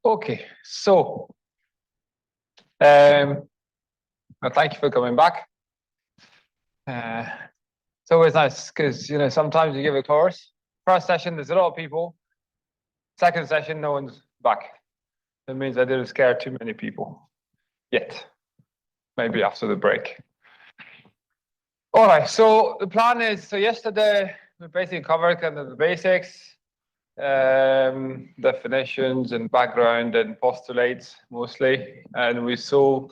Okay, so well, thank you for coming back. It's always nice because sometimes you give a course. First session, there's a lot of people. Second session, no one's back. That means I didn't scare too many people yet. Maybe after the break. All right. So the plan is, so yesterday we basically covered kind of the basics, definitions and background and postulates mostly, and we saw,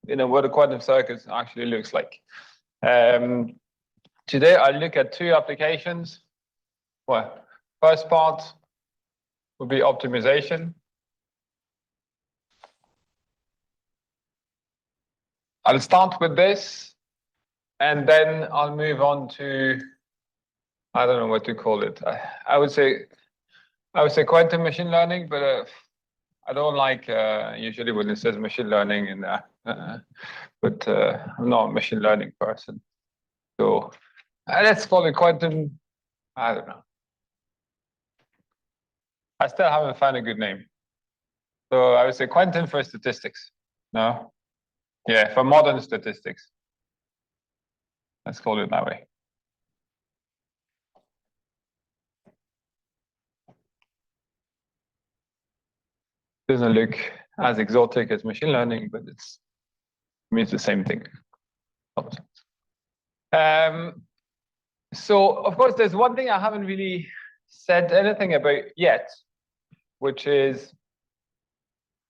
what a quantum circuit actually looks like. Today I'll look at two applications. Well, first part will be optimization. I'll start with this, and then I'll move on to, I don't know what to call it. I would say quantum machine learning, but I don't like usually when it says machine learning in there. But I'm not a machine learning person, so let's call it quantum. I don't know. I still haven't found a good name, so I would say quantum for statistics. No. Yeah, for modern statistics. Let's call it that way. Doesn't look as exotic as machine learning, but it means the same thing. So of course, there's one thing I haven't really said anything about yet, which is,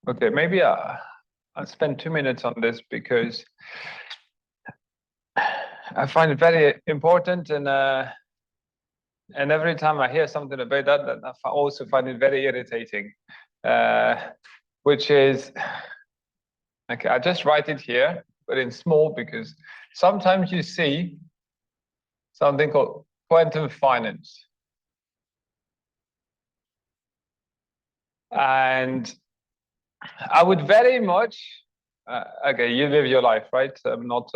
okay, maybe I'll spend 2 minutes on this because I find it very important, and every time I hear something about that, I also find it very irritating, which is, okay, I just write it here, but in small, because sometimes you see something called quantum finance. And I would very much, okay, you live your life, right? I'm not,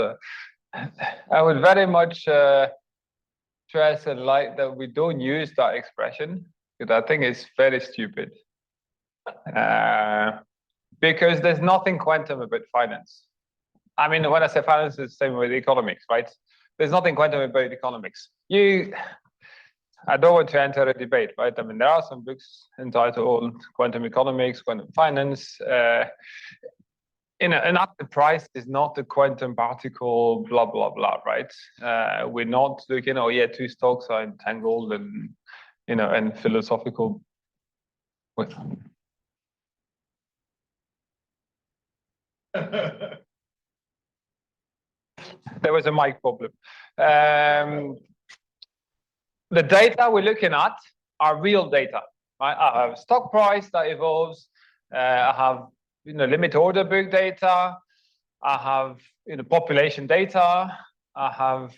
I would very much stress and like that we don't use that expression, because I think it's very stupid. Because there's nothing quantum about finance. I mean, when I say finance, it's the same with economics, right? There's nothing quantum about economics. I don't want to enter a debate, right? I mean, there are some books entitled Quantum Economics, Quantum Finance. An active price is not a quantum particle, blah, blah, blah, right? We're not looking, oh yeah, two stocks are entangled and, and philosophical. Wait. There was a mic problem. The data we're looking at are real data, right? I have stock price that evolves. I have, limit order book data. I have, population data. I have,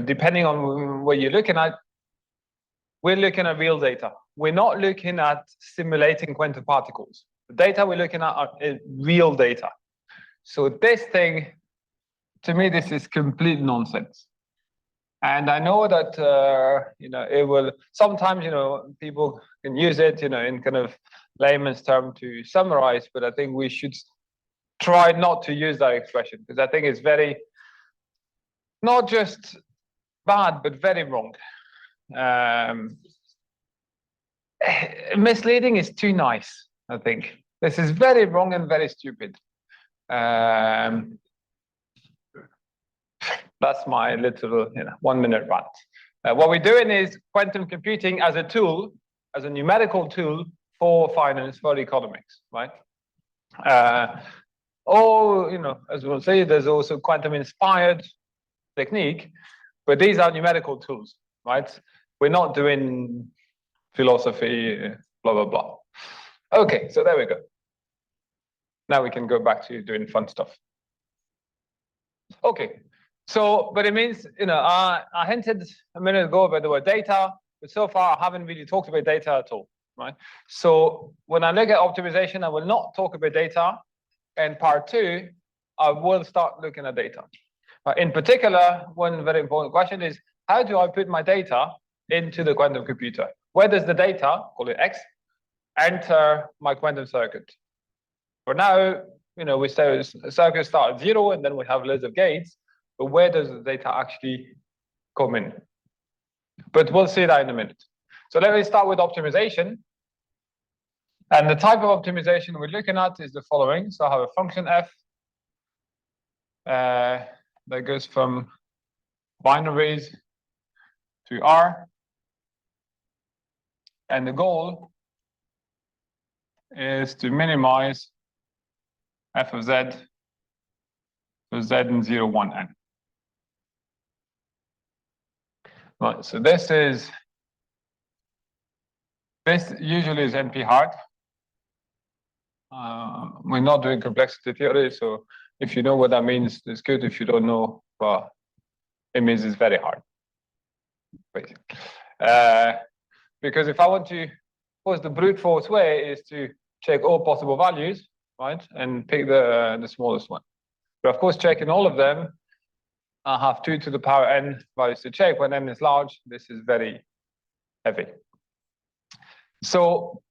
depending on what you're looking at, we're looking at real data. We're not looking at simulating quantum particles. The data we're looking at are real data. So this thing, to me, this is complete nonsense. And I know that, it will, sometimes, people can use it, in kind of layman's term to summarize, but I think we should try not to use that expression, because I think it's very, not just bad, but very wrong. Misleading is too nice, I think. This is very wrong and very stupid. That's my little 1 minute rant. What we're doing is quantum computing as a tool, as a numerical tool for finance, for economics, right? As we'll say, there's also quantum inspired technique, but these are numerical tools, right? We're not doing philosophy, blah, blah, blah. Okay, so there we go. Now we can go back to doing fun stuff. Okay. So, but it means, I hinted a minute ago about the word data, but so far I haven't really talked about data at all, right? So when I look at optimization, I will not talk about data. And part 2, I will start looking at data. In particular, one very important question is, how do I put my data into the quantum computer? Where does the data, call it X, enter my quantum circuit? For now, we say circuits start at 0 and then we have loads of gates, but where does the data actually come in? But we'll see that in a minute. So let me start with optimization. And the type of optimization we're looking at is the following. So I have a function f that goes from binaries to R. And the goal is to minimize f of z for z in 0, 1, n. Right, so this usually is NP hard. We're not doing complexity theory, so if you know what that means, it's good. If you don't know, well, it means it's very hard. Basically. Because if I want to, of course, the brute force way is to check all possible values, right, and pick the smallest one. But of course, checking all of them, I have 2 to the power n values to check. When n is large, this is very heavy. So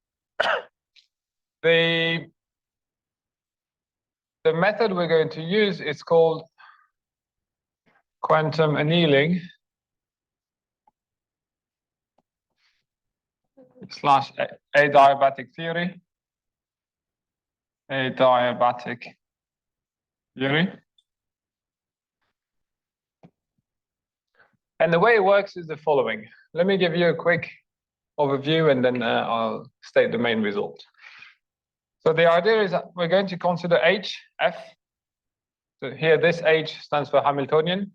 the method we're going to use is called quantum annealing / adiabatic theory. Adiabatic theory. And the way it works is the following. Let me give you a quick overview and then I'll state the main result. So the idea is that we're going to consider H, F. So here this H stands for Hamiltonian,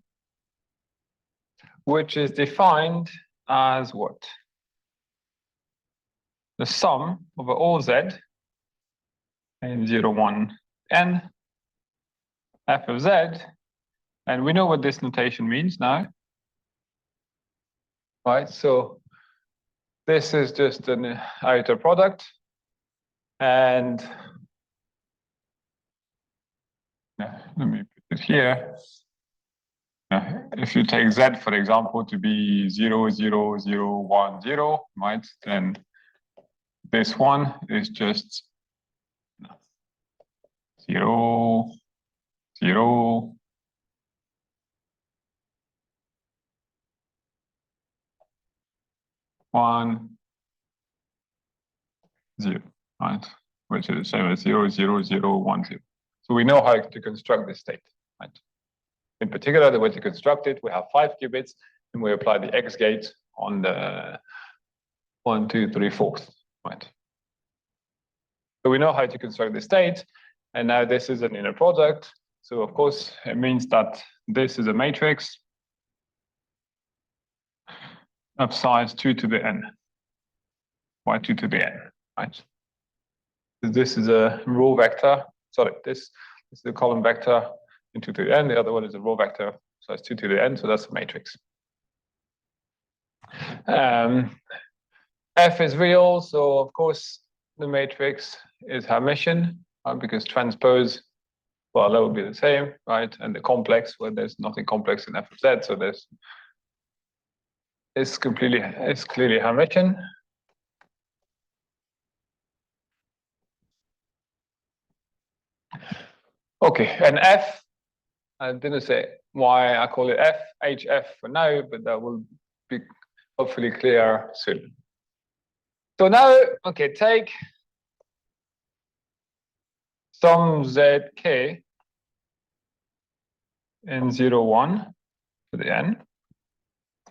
which is defined as what? The sum over all Z in 0, 1, n, f of z, and we know what this notation means now. Right, so this is just an outer product, and let me put it here. If you take z, for example, to be 0, 0, 0, 1, 0, right, then this one is just 0, 0, 1, 0, right? Which is the same as 0, 0, 0, 1, 0. So we know how to construct this state, right? In particular, the way to construct it, we have 5 qubits, and we apply the X gate on the 1, 2, 3, 4th, right? So we know how to construct the state, and now this is an inner product. So of course, it means that this is a matrix of size 2 to the n, y2 to the n, right? This is a row vector. Sorry, this is the column vector into the n. The other one is a row vector, so it's 2 to the n. So that's a matrix. F is real, so of course the matrix is Hermitian, because transpose, well, that would be the same, right? And the complex, well, there's nothing complex in f of z, so it's clearly Hermitian. Okay, and F, I didn't say why I call it F, HF for now, but that will be hopefully clear soon. So now, okay, take some zk in 0, 1 to the n,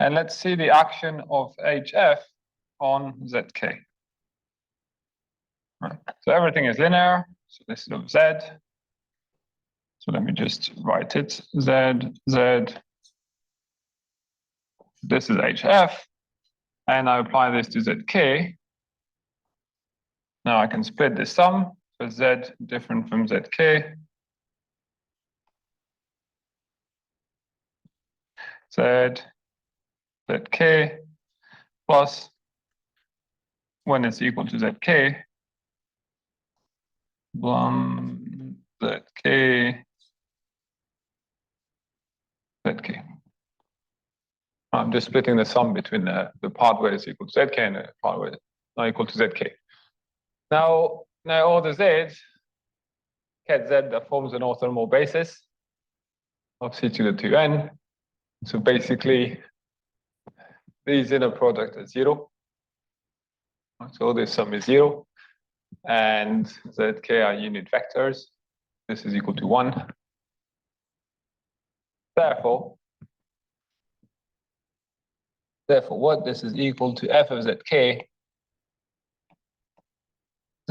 and let's see the action of HF on zk. Right. So everything is linear, so this is of z. So let me just write it, z, z. This is HF, and I apply this to zk. Now I can split this sum, so z different from zk. Z, zk plus, when it's equal to zk, zk, zk. I'm just splitting the sum between the part where it's equal to zk and the part where it's not equal to zk. Now all the z's ket z that forms an orthonormal basis of C to the 2n. So basically, these inner product is 0. So this sum is 0. And zk are unit vectors. This is equal to 1. Therefore, what this is equal to f of zk,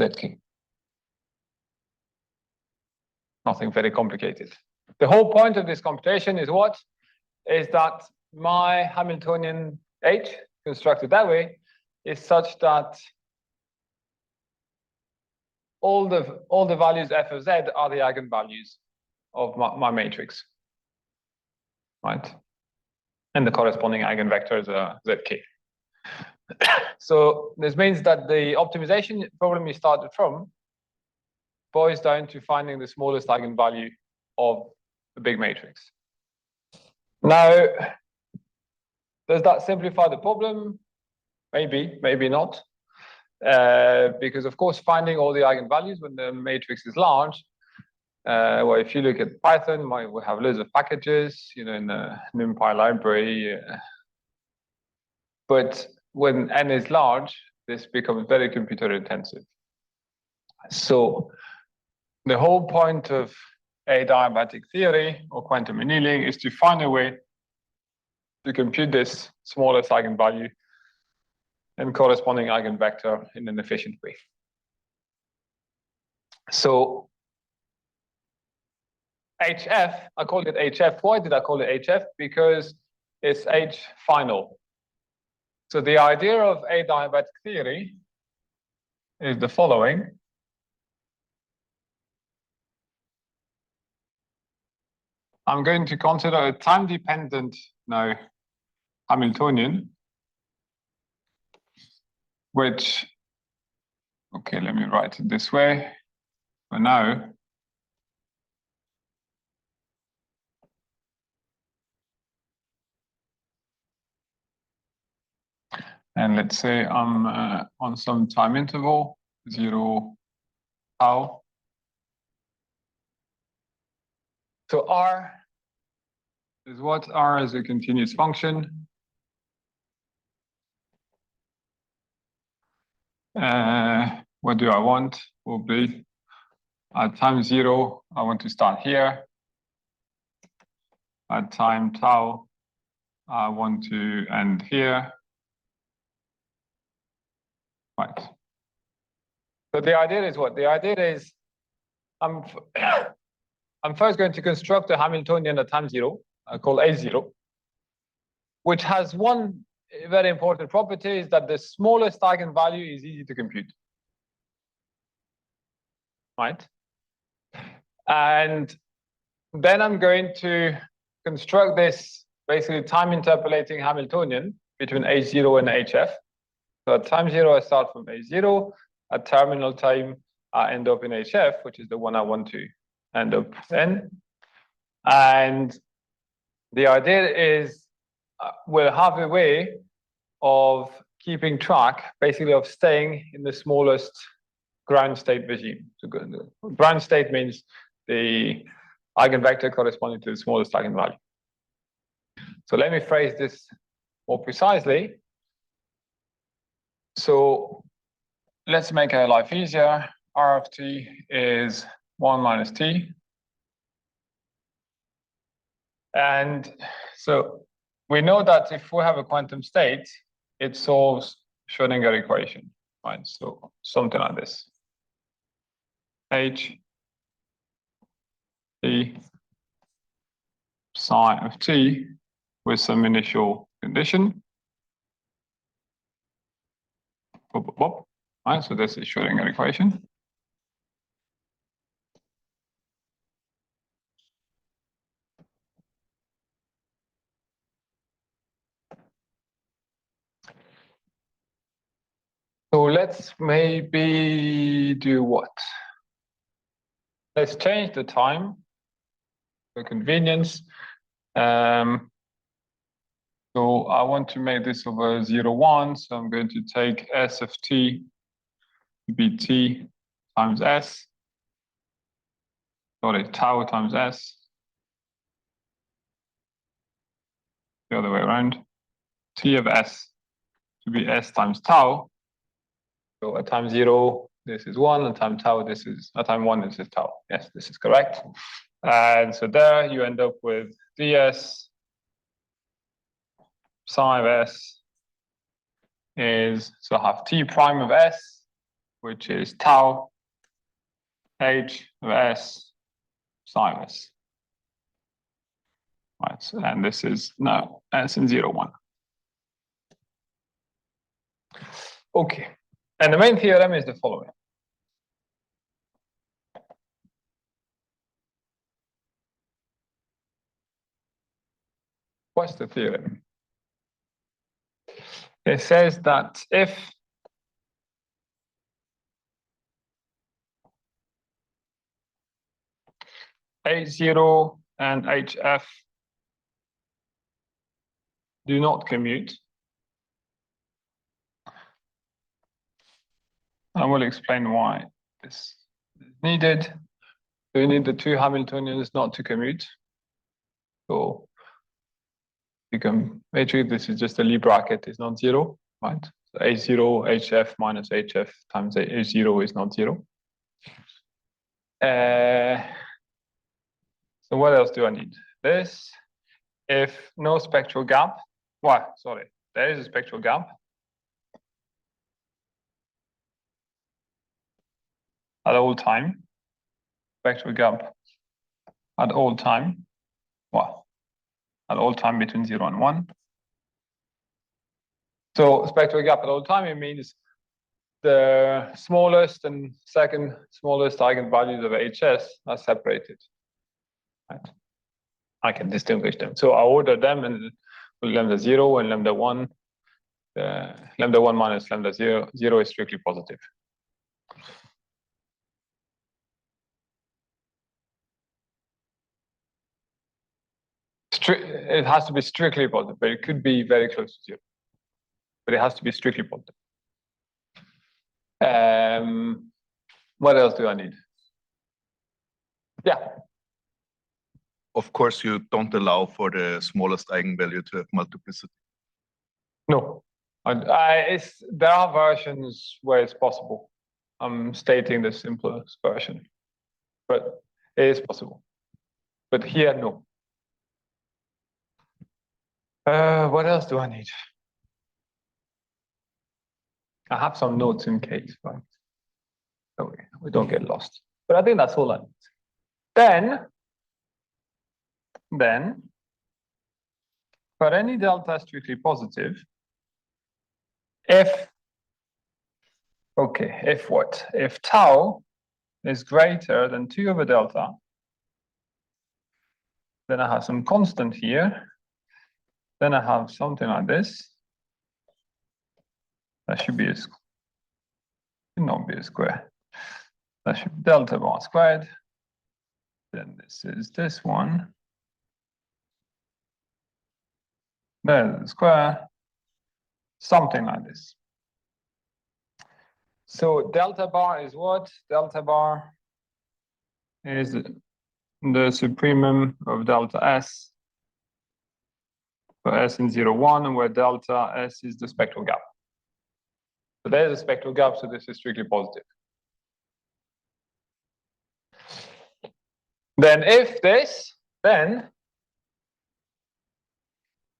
zk. Nothing very complicated. The whole point of this computation is what? Is that my Hamiltonian H, constructed that way, is such that all the values f of z are the eigenvalues of my matrix, right? And the corresponding eigenvectors are zk. So this means that the optimization problem you started from boils down to finding the smallest eigenvalue of the big matrix. Now, does that simplify the problem? Maybe, maybe not. Because of course, finding all the eigenvalues when the matrix is large, well, if you look at Python, we have loads of packages, you know, in the NumPy library. But when n is large, this becomes very computer intensive. So the whole point of adiabatic theory or quantum annealing is to find a way to compute this smallest eigenvalue and corresponding eigenvector in an efficient way. So HF, I call it HF. Why did I call it HF? Because it's H final. So the idea of adiabatic theory is the following. I'm going to consider a time-dependent now Hamiltonian, which, okay, let me write it this way for now. And let's say I'm on some time interval, 0 tau. So R is what? R is a continuous function. What do I want? Probably at time 0, I want to start here. At time tau, I want to end here. Right. So the idea is what? The idea is I'm first going to construct a Hamiltonian at time 0, called A0, which has one very important property, is that the smallest eigenvalue is easy to compute. Right? And then I'm going to construct this basically time interpolating Hamiltonian between H0 and HF. So at time 0, I start from H0. At terminal time, I end up in HF, which is the one I want to end up in. And the idea is we'll have a way of keeping track, basically, of staying in the smallest ground state regime. So ground state means the eigenvector corresponding to the smallest eigenvalue. So let me phrase this more precisely. So let's make our life easier. R of t is 1 minus t. And so we know that if we have a quantum state, it solves Schrödinger equation, right? So something like this. H t psi of t with some initial condition. Right, so this is Schrödinger equation. So let's maybe do what? Let's change the time for convenience. So I want to make this over 0, 1. So I'm going to take S of t to be t times S. sorry, tau times S. The other way around. T of S to be S times tau. So at time 0, this is 1, at time tau, this is, at time 1, this is tau. Yes, this is correct. And so there you end up with ds psi of S is, so I have T prime of S, which is tau H of S psi of S. Right, so, and this is now S in 0, 1. Okay, and the main theorem is the following. What's the theorem? It says that if H0 and HF do not commute, I will explain why this is needed. We need the two Hamiltonians not to commute. So you can actually, this is just a Lie bracket, is not 0, right? So H0, HF minus HF times H0 is not 0. So what else do I need? This, if no spectral gap, well, sorry, there is a spectral gap. At all time, spectral gap at all time, well, at all time between 0 and 1. So spectral gap at all time, it means the smallest and second smallest eigenvalues of HS are separated. Right? I can distinguish them. So I order them and lambda 0 and lambda 1. Lambda 1 minus lambda 0, 0 is strictly positive. It has to be strictly positive, but it could be very close to 0. But it has to be strictly positive. What else do I need? Yeah. Of course, you don't allow for the smallest eigenvalue to have multiplicity. No. There are versions where it's possible. I'm stating the simplest version, but it is possible. But here, no. What else do I need? I have some notes in case, right? So we don't get lost. But I think that's all I need. Then, for any delta strictly positive, if what? If tau is greater than 2 over delta, then I have some constant here. Then I have something like this. That should be should not be a square. That should be delta bar squared. Then this is this one. There's the square. Something like this. So delta bar is what? Delta bar is the supremum of delta S for S in 0, 1, where delta S is the spectral gap. So there's a spectral gap, so this is strictly positive. Then if this, then,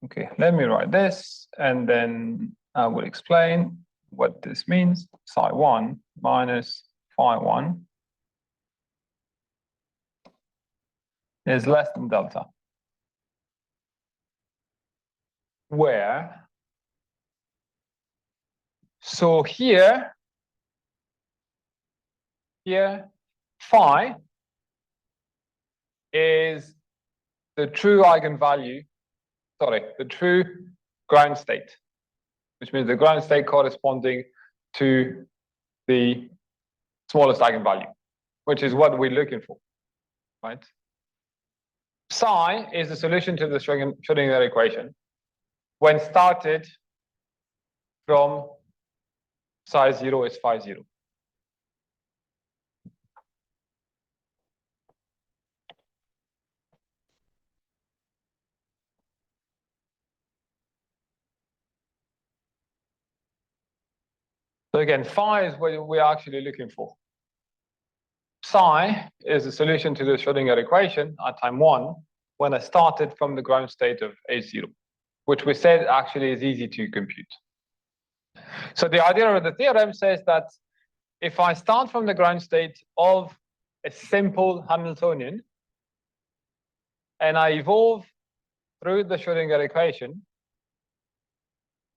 okay, let me write this, and then I will explain what this means. Psi 1 minus phi 1 is less than delta. Where? So here, phi is the true eigenvalue, the true ground state, which means the ground state corresponding to the smallest eigenvalue, which is what we're looking for, right? Psi is the solution to the Schrödinger equation when started from psi 0 is phi 0. So again, phi is what we're actually looking for. Psi is the solution to the Schrodinger equation at time 1 when I started from the ground state of H0, which we said actually is easy to compute. So the idea of the theorem says that if I start from the ground state of a simple Hamiltonian and I evolve through the Schrodinger equation,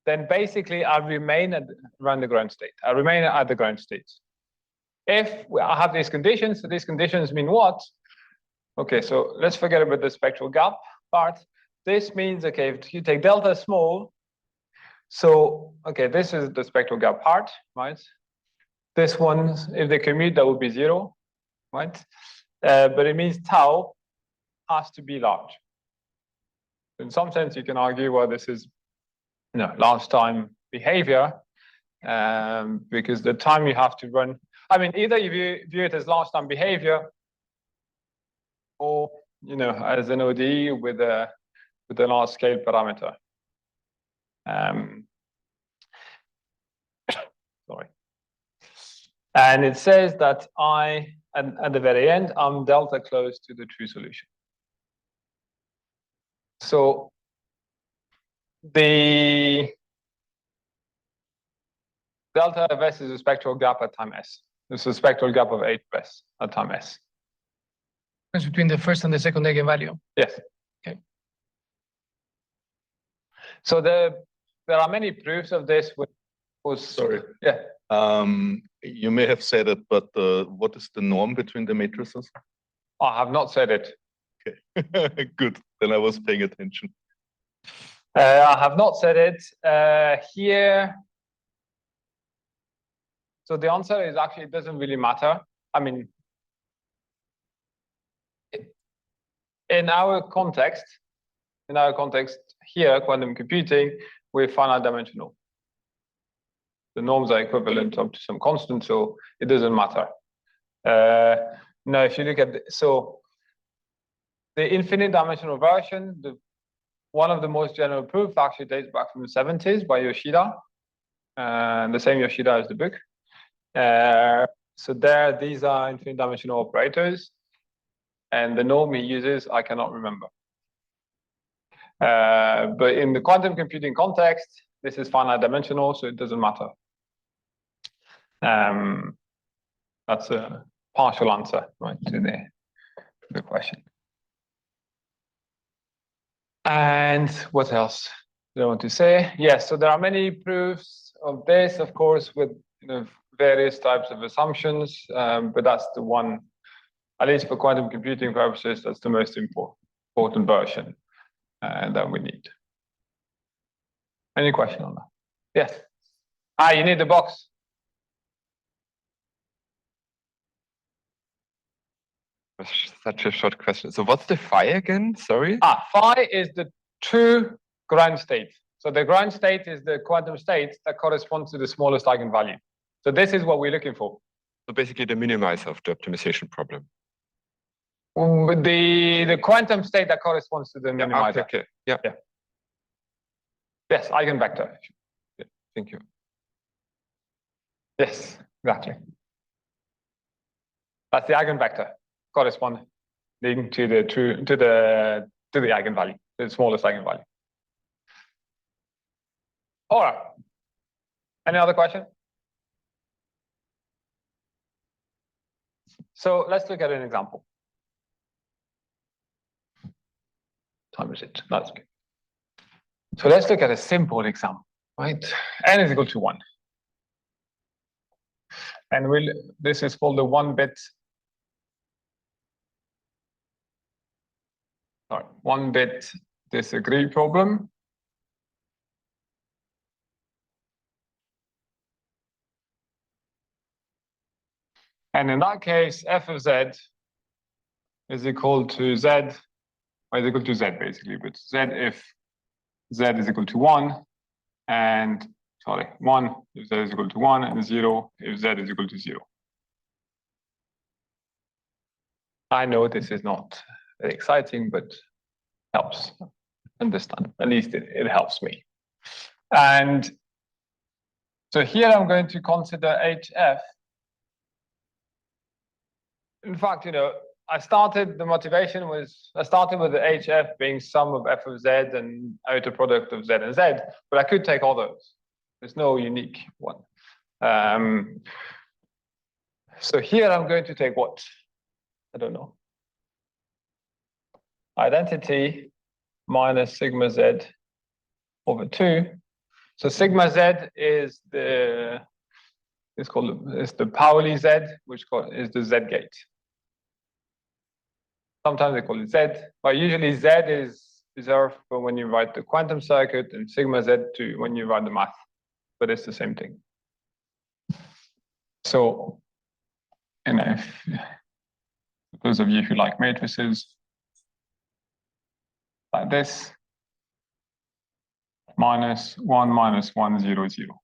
then basically I remain around the ground state. I remain at the ground state. If I have these conditions, so these conditions mean what? Okay, so let's forget about the spectral gap part. This means, okay, if you take delta small, so, okay, this is the spectral gap part, right? This one, if they commute, that would be 0, right? But it means tau has to be large. In some sense, you can argue, well, this is large time behavior, because the time you have to run, I mean, either you view it as large time behavior or, as an ODE with a large scale parameter. Sorry. And it says that at the very end, I'm delta close to the true solution. So the delta of S is a spectral gap at time S. It's a spectral gap of H at time S. Between the first and the second eigenvalue. Yes. Okay. So there are many proofs of this. Sorry. Yeah. You may have said it, but what is the norm between the matrices? I have not said it. Okay, good. Then I was paying attention. I have not said it here. So the answer is actually it doesn't really matter. I mean, in our context here, quantum computing, we're finite dimensional. The norms are equivalent up to some constant, so it doesn't matter. Now, if you look at so the infinite dimensional version, one of the most general proofs actually dates back from the 70s by Yoshida, the same Yoshida as the book. So these are infinite dimensional operators, and the norm he uses, I cannot remember. But in the quantum computing context, this is finite dimensional, so it doesn't matter. That's a partial answer, right, to the question. And what else do I want to say? Yes, so there are many proofs of this, of course, with various types of assumptions, but that's the one, at least for quantum computing purposes, that's the most important version that we need. Any question on that? Yes. You need the box. Such a short question. So what's the phi again? Sorry. Phi is the true ground state. So the ground state is the quantum state that corresponds to the smallest eigenvalue. So this is what we're looking for. So basically the minimizer of the optimization problem. The quantum state that corresponds to the minimizer. Okay. Yeah. Yes, eigenvector. Yeah, thank you. Yes, exactly. That's the eigenvector corresponding to the eigenvalue, the smallest eigenvalue. All right. Any other question? So let's look at an example. Time is it? That's good. So let's look at a simple example, right? N is equal to 1. And this is called the 1-bit. Sorry, 1-bit disagree problem. And in that case, f of z is equal to z, or is equal to z basically, but z if z is equal to 1, and 1 if z is equal to 1, and 0 if z is equal to 0. I know this is not very exciting, but helps understand. At least it helps me. And So here I'm going to consider HF. In fact, I started the motivation was I started with the HF being sum of f of z and outer product of z and z, but I could take all those. There's no unique one. So here I'm going to take what? I don't know. Identity minus sigma z over 2. So sigma z is the Pauli z, which is the z gate. Sometimes they call it z, but usually z is reserved for when you write the quantum circuit, and sigma z to when you write the math. But it's the same thing. So, if those of you who like matrices, like this, minus 1, 0, 0.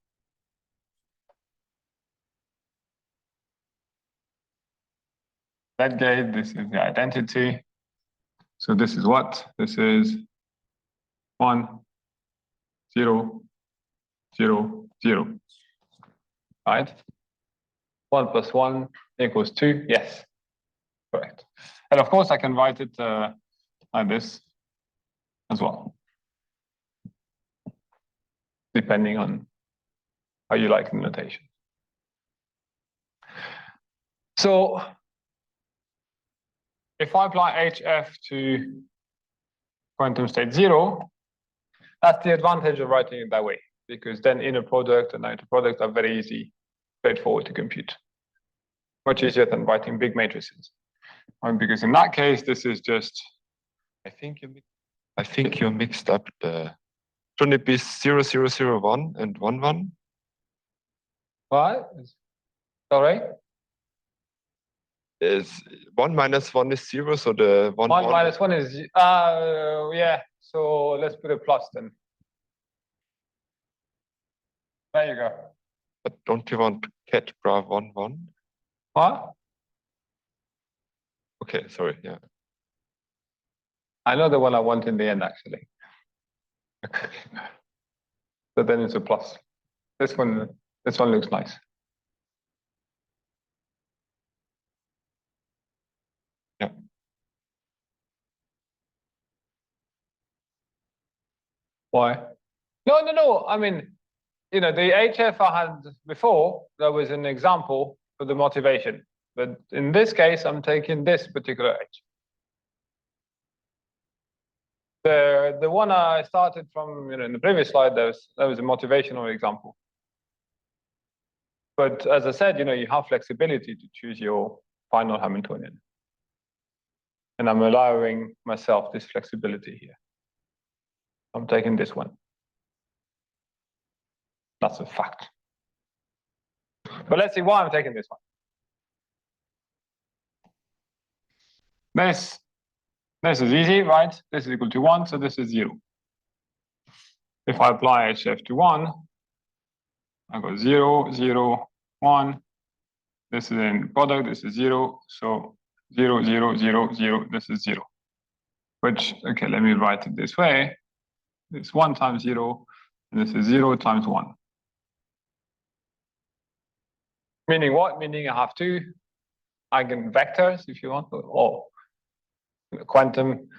That gate, this is the identity. So this is what? This is 1, 0, 0, 0. Right? 1 plus 1 equals 2. Yes, correct. And of course, I can write it like this as well, depending on how you like the notation. So if I apply HF to quantum state 0, that's the advantage of writing it that way, because then inner product and outer product are very easy, straightforward to compute. Much easier than writing big matrices. Because in that case, this is just. I think you mixed up the. Shouldn't it be 0, 0, 0, 1 and 1, 1? What? Sorry? Is 1 minus 1 is 0, so the 1, 1 minus 1 is, yeah. So let's put a plus then. There you go. But don't you want cat bra 1, 1? What? Okay, sorry, yeah. I know the one I want in the end, actually. So then it's a plus. This one looks nice. Yeah. Why? No. I mean, the HF I had before, there was an example for the motivation. But in this case, I'm taking this particular H. The one I started from, in the previous slide, there was a motivational example. But as I said, you have flexibility to choose your final Hamiltonian. And I'm allowing myself this flexibility here. I'm taking this one. That's a fact. But let's see why I'm taking this one. This is easy, right? This is equal to 1, so this is 0. If I apply HF to 1, I go 0, 0, 1. This is in product, this is 0, so 0, 0, 0, 0, this is 0. Which, okay, let me write it this way. It's 1 times 0, and this is 0 times 1. Meaning what? Meaning I have 2 eigenvectors, if you want, or quantum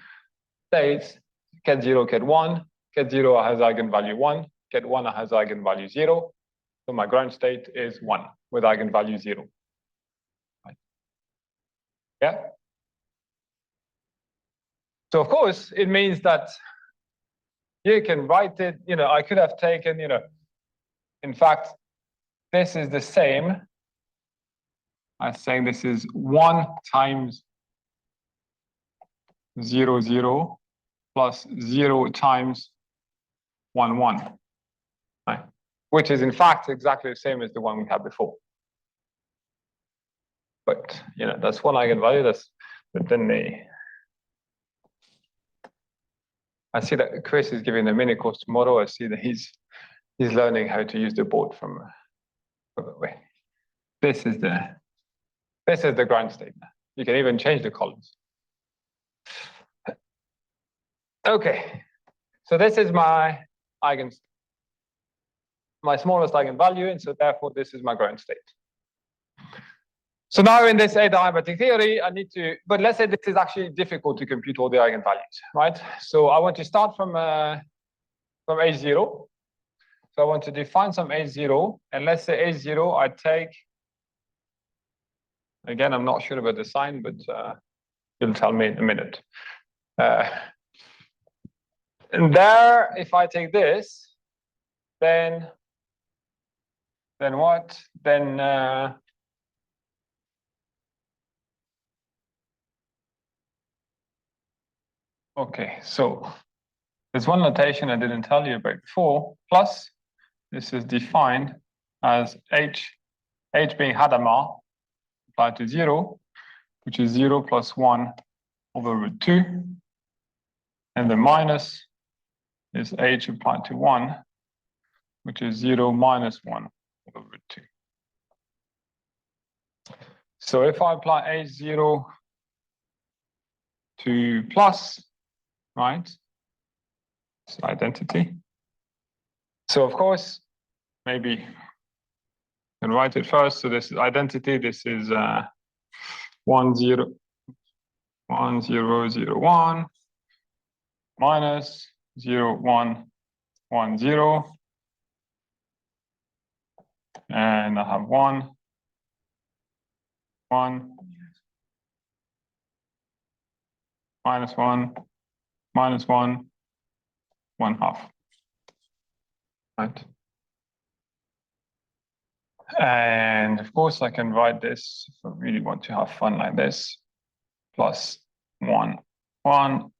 states, ket 0, ket 1. Ket 0 has eigenvalue 1, ket 1 has eigenvalue 0. So my ground state is 1 with eigenvalue 0. Right. Yeah? So of course, it means that you can write it, I could have taken, in fact, this is the same as saying this is 1 times 0, 0 plus 0 times 1, 1, right? Which is in fact exactly the same as the one we had before. But, that's one eigenvalue, but then I see that Chris is giving a mini course tomorrow. I see that he's learning how to use the board from the way. This is the ground state. You can even change the columns. Okay, so this is my eigenstate. my smallest eigenvalue, and so therefore this is my ground state. So now in this adiabatic theory, I need to, but let's say this is actually difficult to compute all the eigenvalues, right? So I want to start from H0. So I want to define some H0, and let's say H0, I take, again, I'm not sure about the sign, but you'll tell me in a minute. And there, if I take this, then what? Then okay, so there's one notation I didn't tell you about before. Plus, this is defined as h being Hadamard applied to 0, which is 0 plus 1 over root 2. And the minus is h applied to 1, which is 0 minus 1 over root 2. So if I apply h0 to plus, right, it's identity. So of course, maybe I can write it first. So this is identity. This is 1 0 1 0 0 1 minus 0 1 1 0, and I have 1 1 minus 1 minus 1 1 half, right? And of course, I can write this if I really want to have fun like this, plus 1 1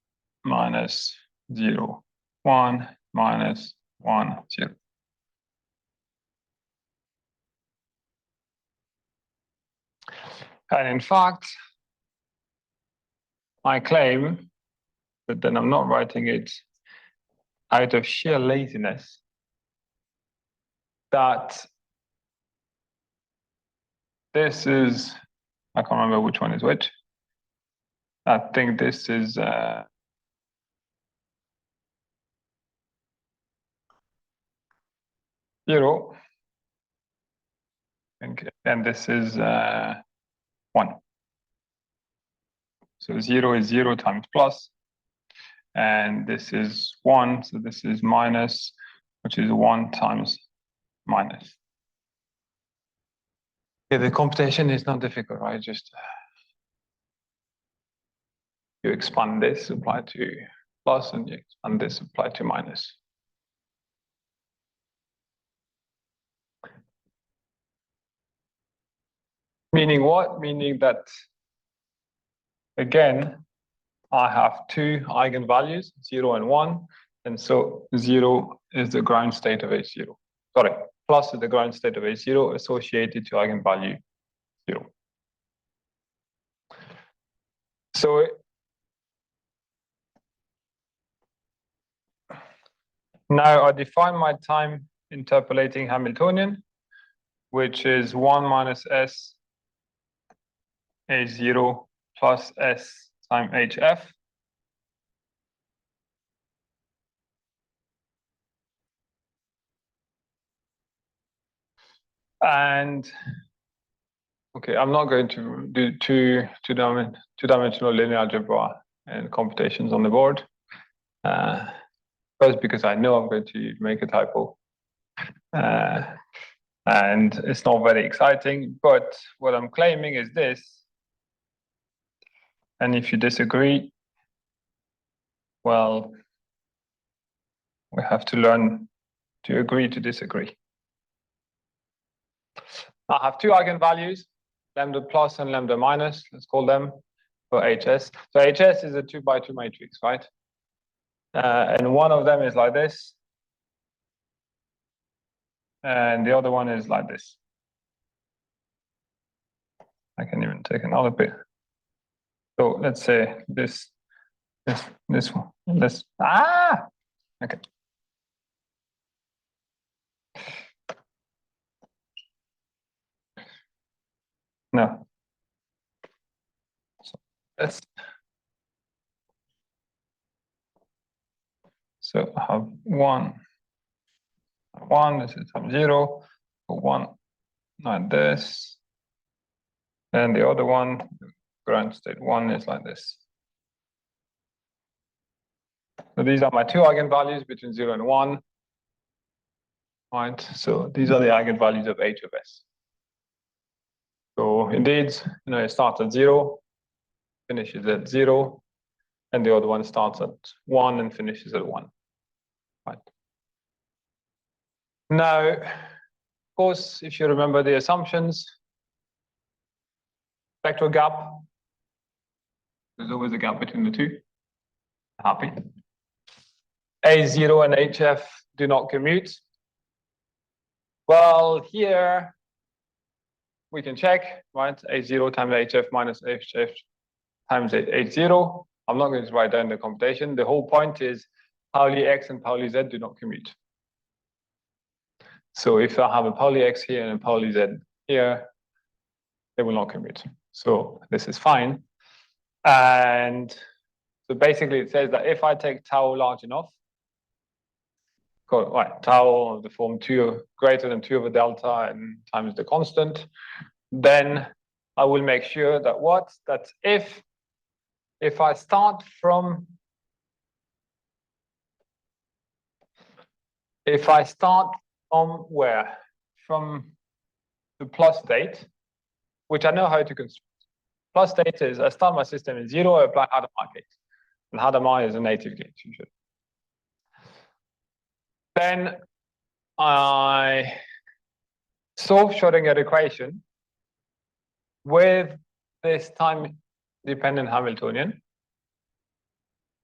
minus 0 1 minus 1 0. And in fact, I claim, but then I'm not writing it out of sheer laziness, that this is, I can't remember which one is which. I think this is 0, and this is 1. So 0 is 0 times plus, and this is 1, so this is minus, which is 1 times minus. Yeah, the computation is not difficult, right? Just you expand this, apply to plus, and you expand this, apply to minus. Meaning what? Meaning that, again, I have two eigenvalues, 0 and 1, and so 0 is the ground state of H0. Sorry, plus is the ground state of H0 associated to eigenvalue 0. So now I define my time interpolating Hamiltonian, which is 1 minus s H0 plus s times HF. And okay, I'm not going to do two-dimensional linear algebra and computations on the board. First, because I know I'm going to make a typo. And it's not very exciting, but what I'm claiming is this. And if you disagree, well, we have to learn to agree to disagree. I have two eigenvalues, lambda plus and lambda minus, let's call them, for HS. So HS is a 2 by 2 matrix, right? And one of them is like this. And the other one is like this. I can even take another bit. So let's say this one, this, okay. No. So that's, so I have 1, 1, this is some 0, 1 like this. And the other one, ground state 1 is like this. So these are my two eigenvalues between 0 and 1. Right, so these are the eigenvalues of H of S. So indeed, it starts at 0, finishes at 0, and the other one starts at 1 and finishes at 1. Right. Now, of course, if you remember the assumptions, vector gap, there's always a gap between the two. Happy. A0 and HF do not commute. Well, here we can check, right? A0 times HF minus HF times H0. I'm not going to write down the computation. The whole point is Pauli X and Pauli Z do not commute. So if I have a Pauli X here and a Pauli Z here, they will not commute. So this is fine. And so basically it says that if I take tau large enough, right, tau of the form 2 greater than 2 over delta and times the constant, then I will make sure that that if I start from where? From the plus state, which I know how to construct. Plus state is I start my system in 0, I apply Hadamard gate. And Hadamard is a native gate, usually. Then I solve Schrödinger equation with this time-dependent Hamiltonian.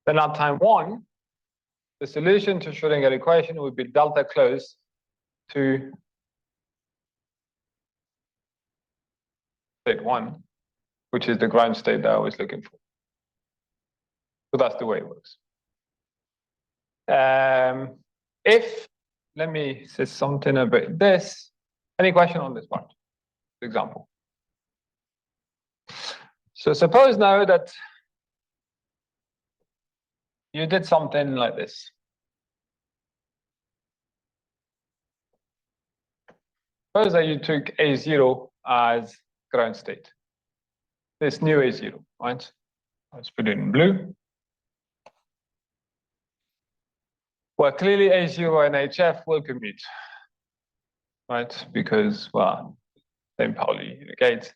Then at time 1, the solution to Schrödinger equation would be delta close to state 1, which is the ground state that I was looking for. So that's the way it works. Let me say something about this. Any question on this part? Example. So suppose now that you did something like this. Suppose that you took A0 as ground state. This new A0, right? Let's put it in blue. Well, clearly A0 and HF will commute, right? Because, well, same Pauli gate,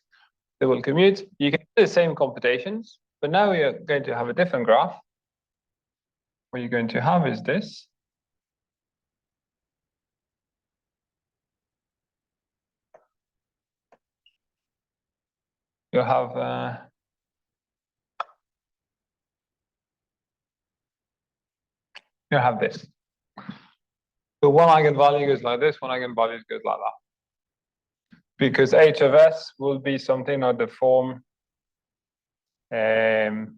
they will commute. You can do the same computations, but now you're going to have a different graph. What you're going to have is this. You have this. So one eigenvalue goes like this, one eigenvalue goes like that. Because H of S will be something of the form 1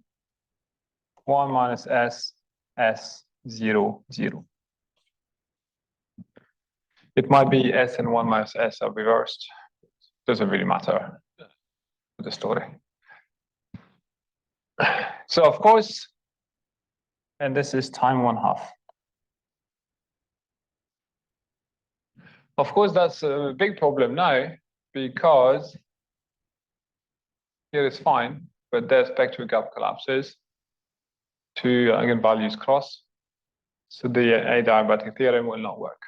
minus S, S, 0, 0. It might be S and 1 minus S are reversed. Doesn't really matter to the story. So of course, and this is time 1/2. Of course, that's a big problem now, because here is fine, but their spectral gap collapses. Two eigenvalues cross. So the adiabatic theorem will not work.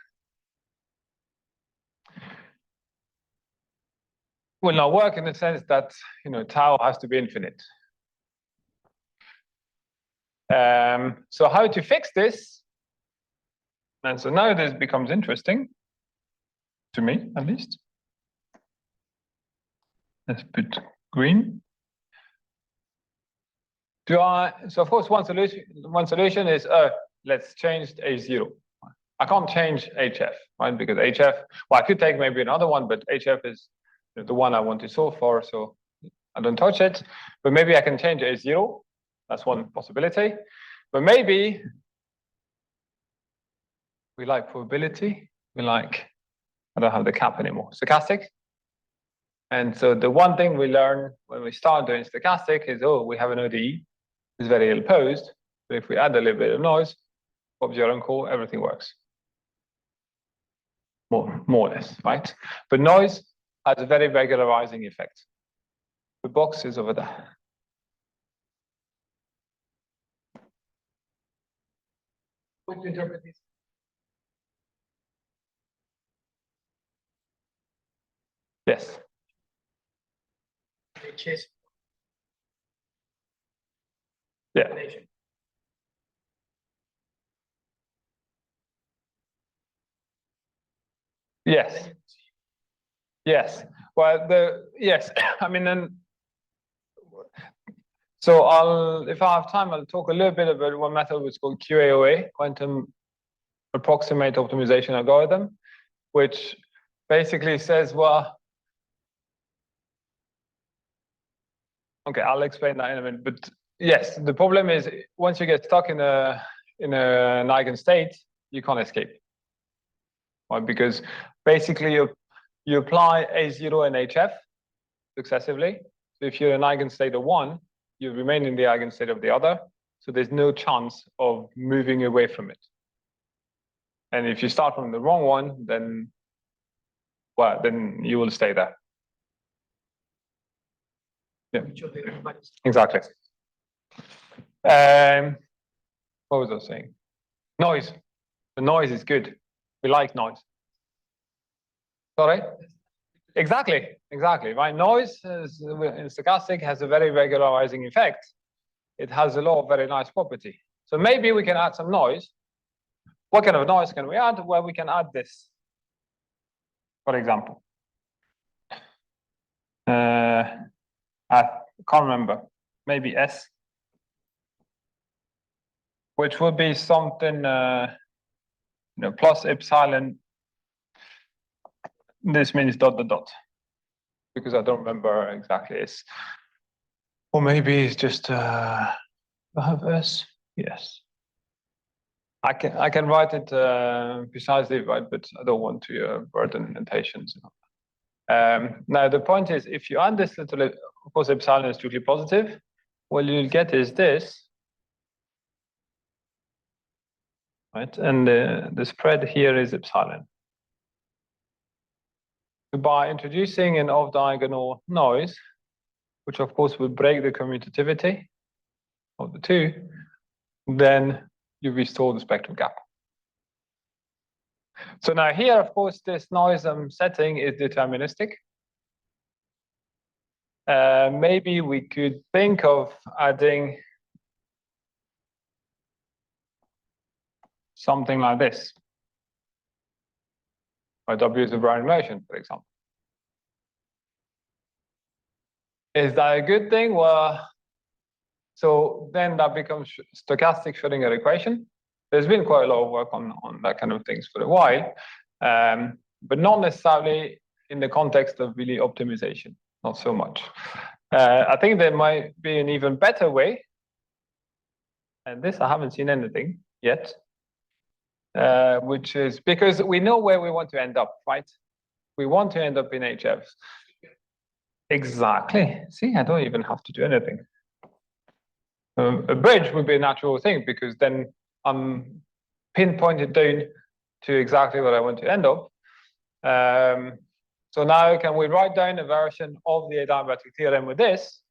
Will not work in the sense that tau has to be infinite. So how to fix this? And so now this becomes interesting, to me at least. Let's put green. So of course one solution is let's change A0. I can't change HF, right? Because HF, well, I could take maybe another one, but HF is the one I want to solve for, so I don't touch it. But maybe I can change A0. That's one possibility. But maybe we like probability. We like, I don't have the cap anymore, stochastic. And so the one thing we learn when we start doing stochastic is, we have an ODE. It's very ill posed. But if we add a little bit of noise, Bob's your uncle, everything works. more or less, right? But noise has a very regularizing effect. The box is over there. What to interpret this? Yes. Chess. Yeah. Yes. Yes. Well, yes. I mean, then. So if I have time, I'll talk a little bit about one method which is called QAOA, Quantum Approximate Optimization Algorithm, which basically says, well, okay, I'll explain that in a minute. But yes, the problem is once you get stuck in an eigenstate, you can't escape, right? Because basically you apply A0 and HF successively. So if you're an eigenstate of one, you remain in the eigenstate of the other. So there's no chance of moving away from it. And if you start from the wrong one, then you will stay there. Yeah, exactly. What was I saying? Noise. The noise is good. We like noise. Sorry? Exactly. Right? Noise in stochastic has a very regularizing effect. It has a lot of very nice property. So maybe we can add some noise. What kind of noise can we add? Well, we can add this, for example. I can't remember. Maybe S, which would be something, plus epsilon. This means dot, because I don't remember exactly. Or maybe it's just I have S. Yes. I can write it precisely, right? But I don't want to burden notations. Now the point is, if you add this little, of course, epsilon is strictly positive. What you'll get is this, right? And the spread here is epsilon. By introducing an off-diagonal noise, which of course will break the commutativity of the two, then you restore the spectral gap. So now here, of course, this noise I'm setting is deterministic. Maybe we could think of adding something like this. By W is a Brownian motion, for example. Is that a good thing? Well, so then that becomes stochastic Schrodinger equation. There's been quite a lot of work on that kind of things for a while, but not necessarily in the context of really optimization, not so much. I think there might be an even better way, and this I haven't seen anything yet, which is because we know where we want to end up, right? We want to end up in HFs. Exactly. See, I don't even have to do anything. A bridge would be a natural thing because then I'm pinpointed down to exactly where I want to end up. So now can we write down a version of the adiabatic theorem with this?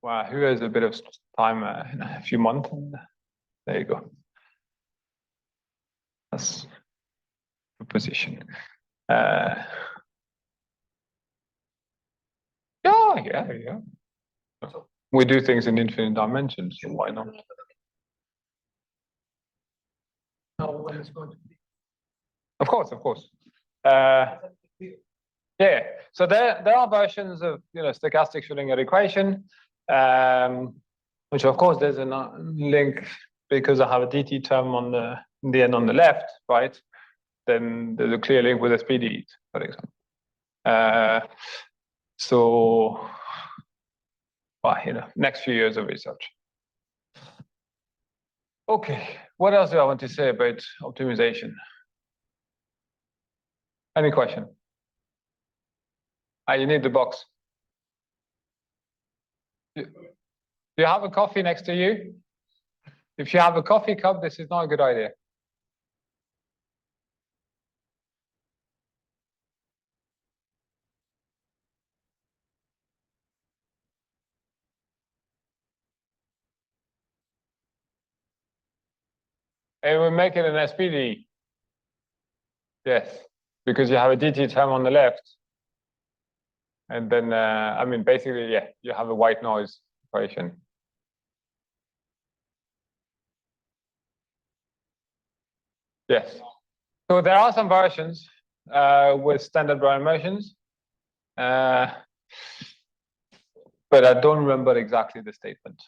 Well, who has a bit of time in a few months? There you go. That's the position. Yeah. We do things in infinite dimensions, so why not? Of course. Yeah. So there are versions of stochastic Schrodinger equation, which of course there's a link because I have a dt term on the end on the left, right? Then there's a clear link with SPD, for example. So, well, next few years of research. Okay, what else do I want to say about optimization? Any question? You need the box. Do you have a coffee next to you? If you have a coffee cup, this is not a good idea. It will make it an SPD. Yes, because you have a dt term on the left. And then, I mean, basically, yeah, you have a white noise equation. Yes. So there are some versions with standard Brownian motions. But I don't remember exactly the statement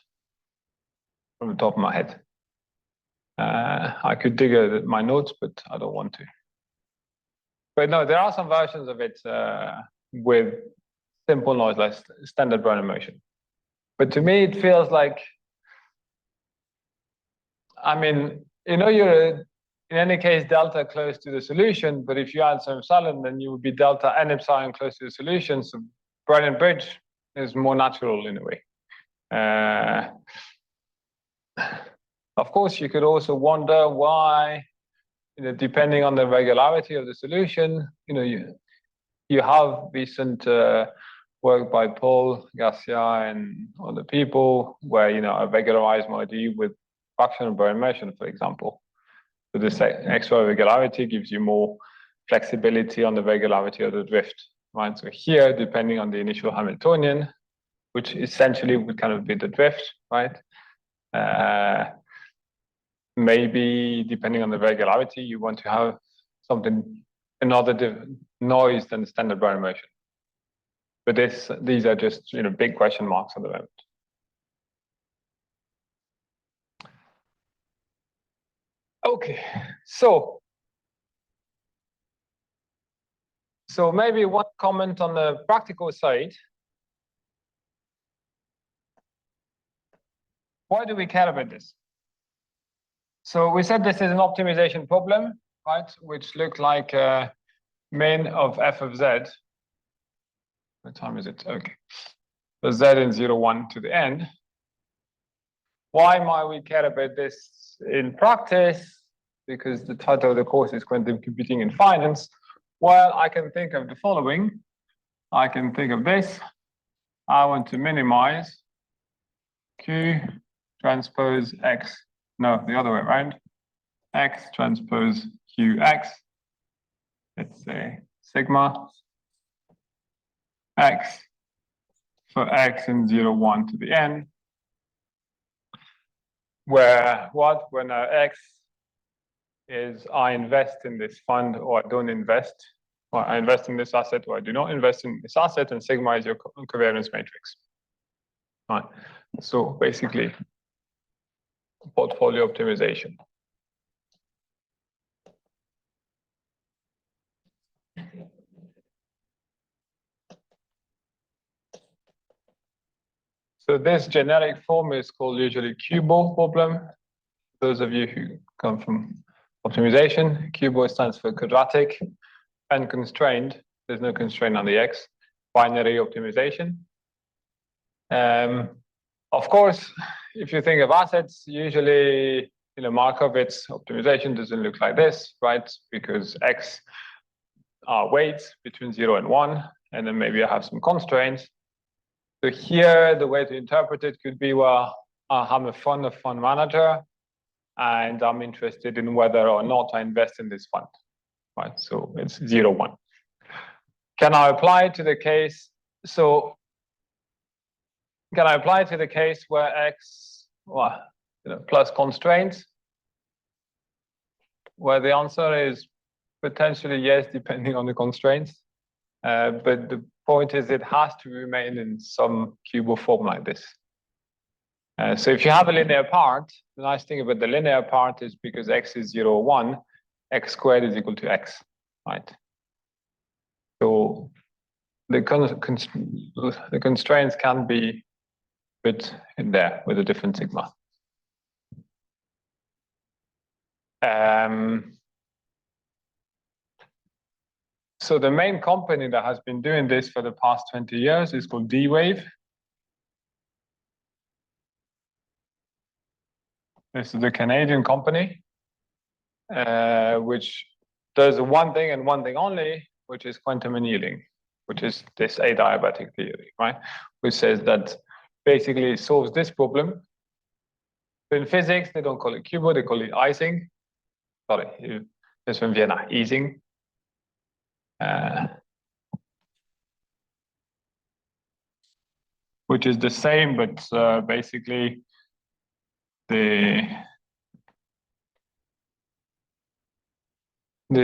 from the top of my head. I could dig at my notes, but I don't want to. But no, there are some versions of it with simple noise, like standard Brownian motion. But to me, it feels like, I mean, you know, you're in any case delta close to the solution, but if you add some epsilon, then you would be delta n epsilon close to the solution. So Brownian bridge is more natural in a way. Of course, you could also wonder why, you know, depending on the regularity of the solution, you know, you have recent work by Paul, Jacquier, and other people where, you know, a regularized MOD with fractional Brownian motion, for example. So this extra regularity gives you more flexibility on the regularity of the drift, right? So here, depending on the initial Hamiltonian, which essentially would kind of be the drift, right? Maybe depending on the regularity, you want to have something, another noise than the standard Brownian motion. But these are just, you know, big question marks at the moment. Okay, so maybe one comment on the practical side. Why do we care about this? So we said this is an optimization problem, right? Which looked like min of f of z. What time is it? Okay. So z in 0, 1 to the end. Why might we care about this in practice? Because the title of the course is Quantitative Computing in Finance. Well, I can think of the following. I can think of this. I want to minimize Q transpose X. No, the other way around. X transpose QX. Let's say sigma X for X in 0, 1 to the n. Where what? When X is I invest in this fund or I don't invest, or I invest in this asset or I do not invest in this asset, and sigma is your covariance matrix. Right. So basically, portfolio optimization. So this generic form is called usually QBO problem. Those of you who come from optimization, QBO stands for quadratic and constrained. There's no constraint on the X. Binary optimization. Of course, if you think of assets, usually, you know, Markovitz optimization doesn't look like this, right? Because X are weights between 0 and 1, and then maybe I have some constraints. So here, the way to interpret it could be, well, I'm a fund manager, and I'm interested in whether or not I invest in this fund, right? So it's 0, 1. Can I apply it to the case? So can I apply it to the case where X, well, you know, plus constraints? Well, the answer is potentially yes, depending on the constraints. But the point is it has to remain in some QBO form like this. So if you have a linear part, the nice thing about the linear part is because X is 0, 1, X squared is equal to X, right? So the constraints can be put in there with a different sigma. So the main company that has been doing this for the past 20 years is called D-Wave. This is a Canadian company, which does one thing and one thing only, which is quantum annealing, which is this adiabatic theory, right? Which says that basically it solves this problem. So in physics, they don't call it QBO, they call it icing. sorry, this one Vienna, easing. Which is the same, but basically they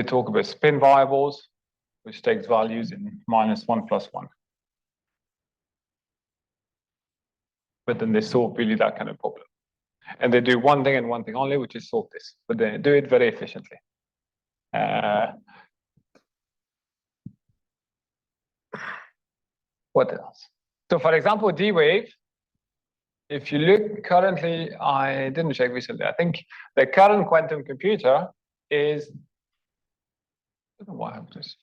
talk about spin variables, which takes values in -1 + 1. But then they solve really that kind of problem. And they do one thing and one thing only, which is solve this, but they do it very efficiently. What else? So for example, D-wave, if you look currently, I didn't check recently, I think the current quantum computer is, I don't know why I have this,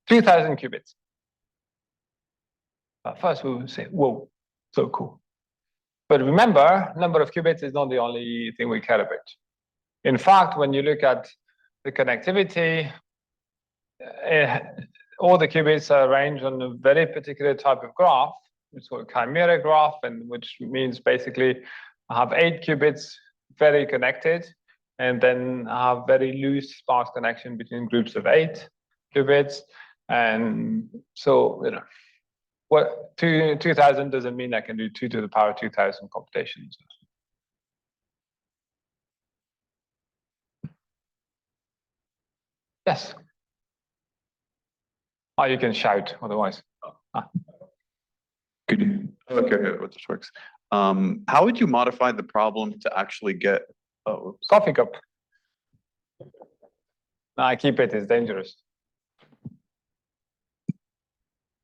2000 qubits. First we will say, whoa, so cool. But remember, number of qubits is not the only thing we care about. In fact, when you look at the connectivity, all the qubits are arranged on a very particular type of graph. It's called a chimera graph, and which means basically I have 8 qubits very connected, and then I have very loose sparse connection between groups of 8 qubits. And so, you know, what 2000 doesn't mean I can do 2 to the power 2000 computations. Yes. Oh, you can shout otherwise. Could you? Okay, what this works. How would you modify the problem to actually get? Oh, Coffee cup. No, I keep it. It's dangerous.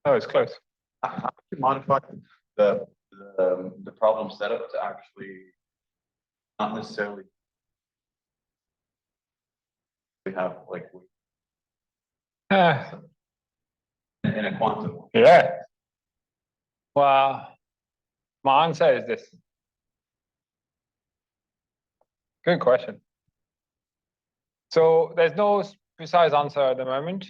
Oh, it's close. how would you modify the problem setup to actually not necessarily have like in a quantum? Yeah. Well, my answer is this. Good question. So there's no precise answer at the moment.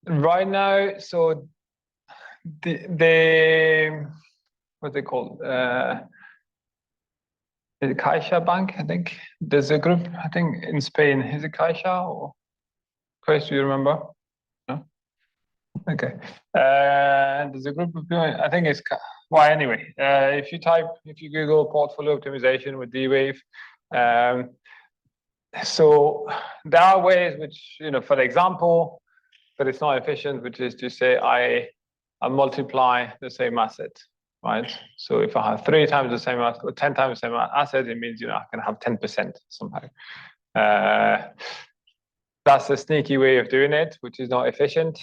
Right now, so the what's it called? Is it Caixa Bank? I think there's a group. I think in Spain, is it Caixa or Chris? Do you remember? No. Okay. There's a group of people. I think it's well. Anyway, if you Google portfolio optimization with D-Wave, so there are ways which, you know, for example, but it's not efficient, which is to say I multiply the same asset, right? So if I have 3 times the same asset or 10 times the same asset, it means, you know, I can have 10% somehow. That's a sneaky way of doing it, which is not efficient.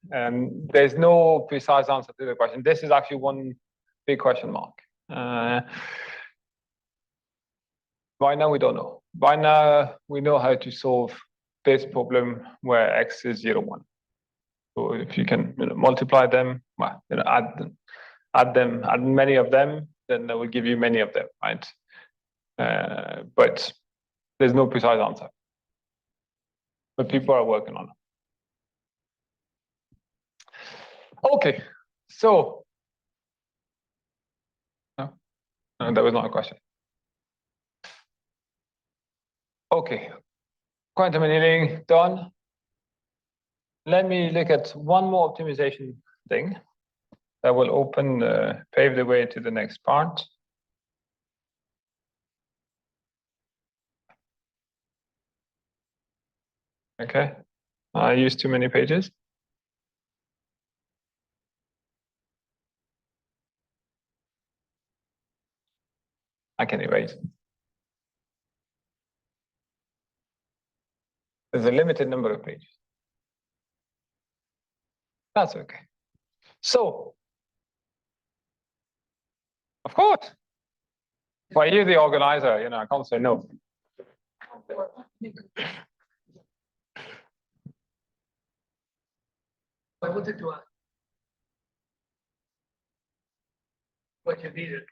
There's no precise answer to the question. This is actually one big question mark. Right now, we don't know. Right now, we know how to solve this problem where x is 0, 1. So if you can, you know, multiply them, well, you know, add many of them, then that will give you many of them, right? But there's no precise answer. But people are working on it. Okay, so no, that was not a question. Okay, quantum annealing done. Let me look at one more optimization thing that will pave the way to the next part. Okay, I used too many pages. I can erase. There's a limited number of pages. That's okay. So, of course, why you're the organizer, you know, I can't say no. I wanted to ask what you needed.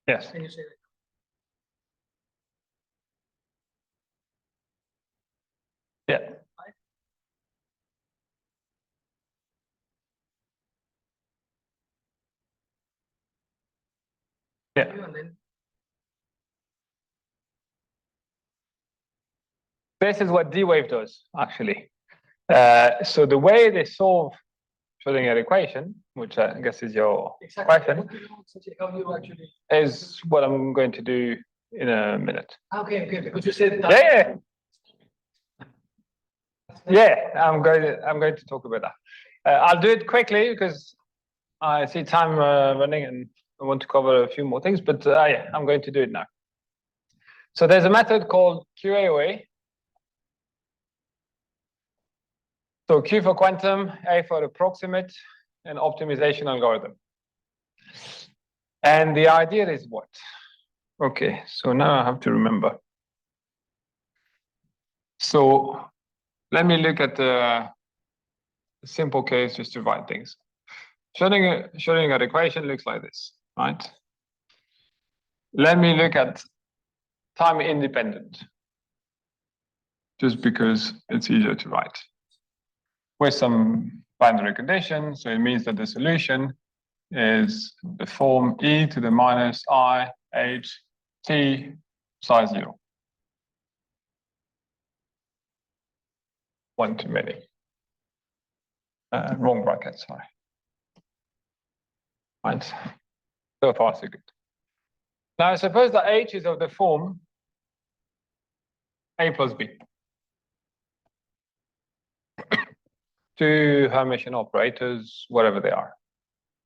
Yes. Can you say that? Yeah. Yeah. And then This is what D-wave does, actually. So the way they solve Schrodinger equation, which I guess is your question, How you actually? is what I'm going to do in a minute. Okay, because you said that. Yeah, I'm going to talk about that. I'll do it quickly because I see time running and I want to cover a few more things, but yeah, I'm going to do it now. So there's a method called QAOA. So Q for quantum, A for approximate, and optimization algorithm. And the idea is what? Okay, so now I have to remember. So let me look at the simple case just to write things. Schrodinger equation looks like this, right? Let me look at time independent, just because it's easier to write. With some binary conditions, so it means that the solution is the form e to the minus I h t psi 0. One too many. Wrong bracket, sorry. Right. So far, so good. Now, suppose that h is of the form a plus b. Two Hermitian operators, whatever they are.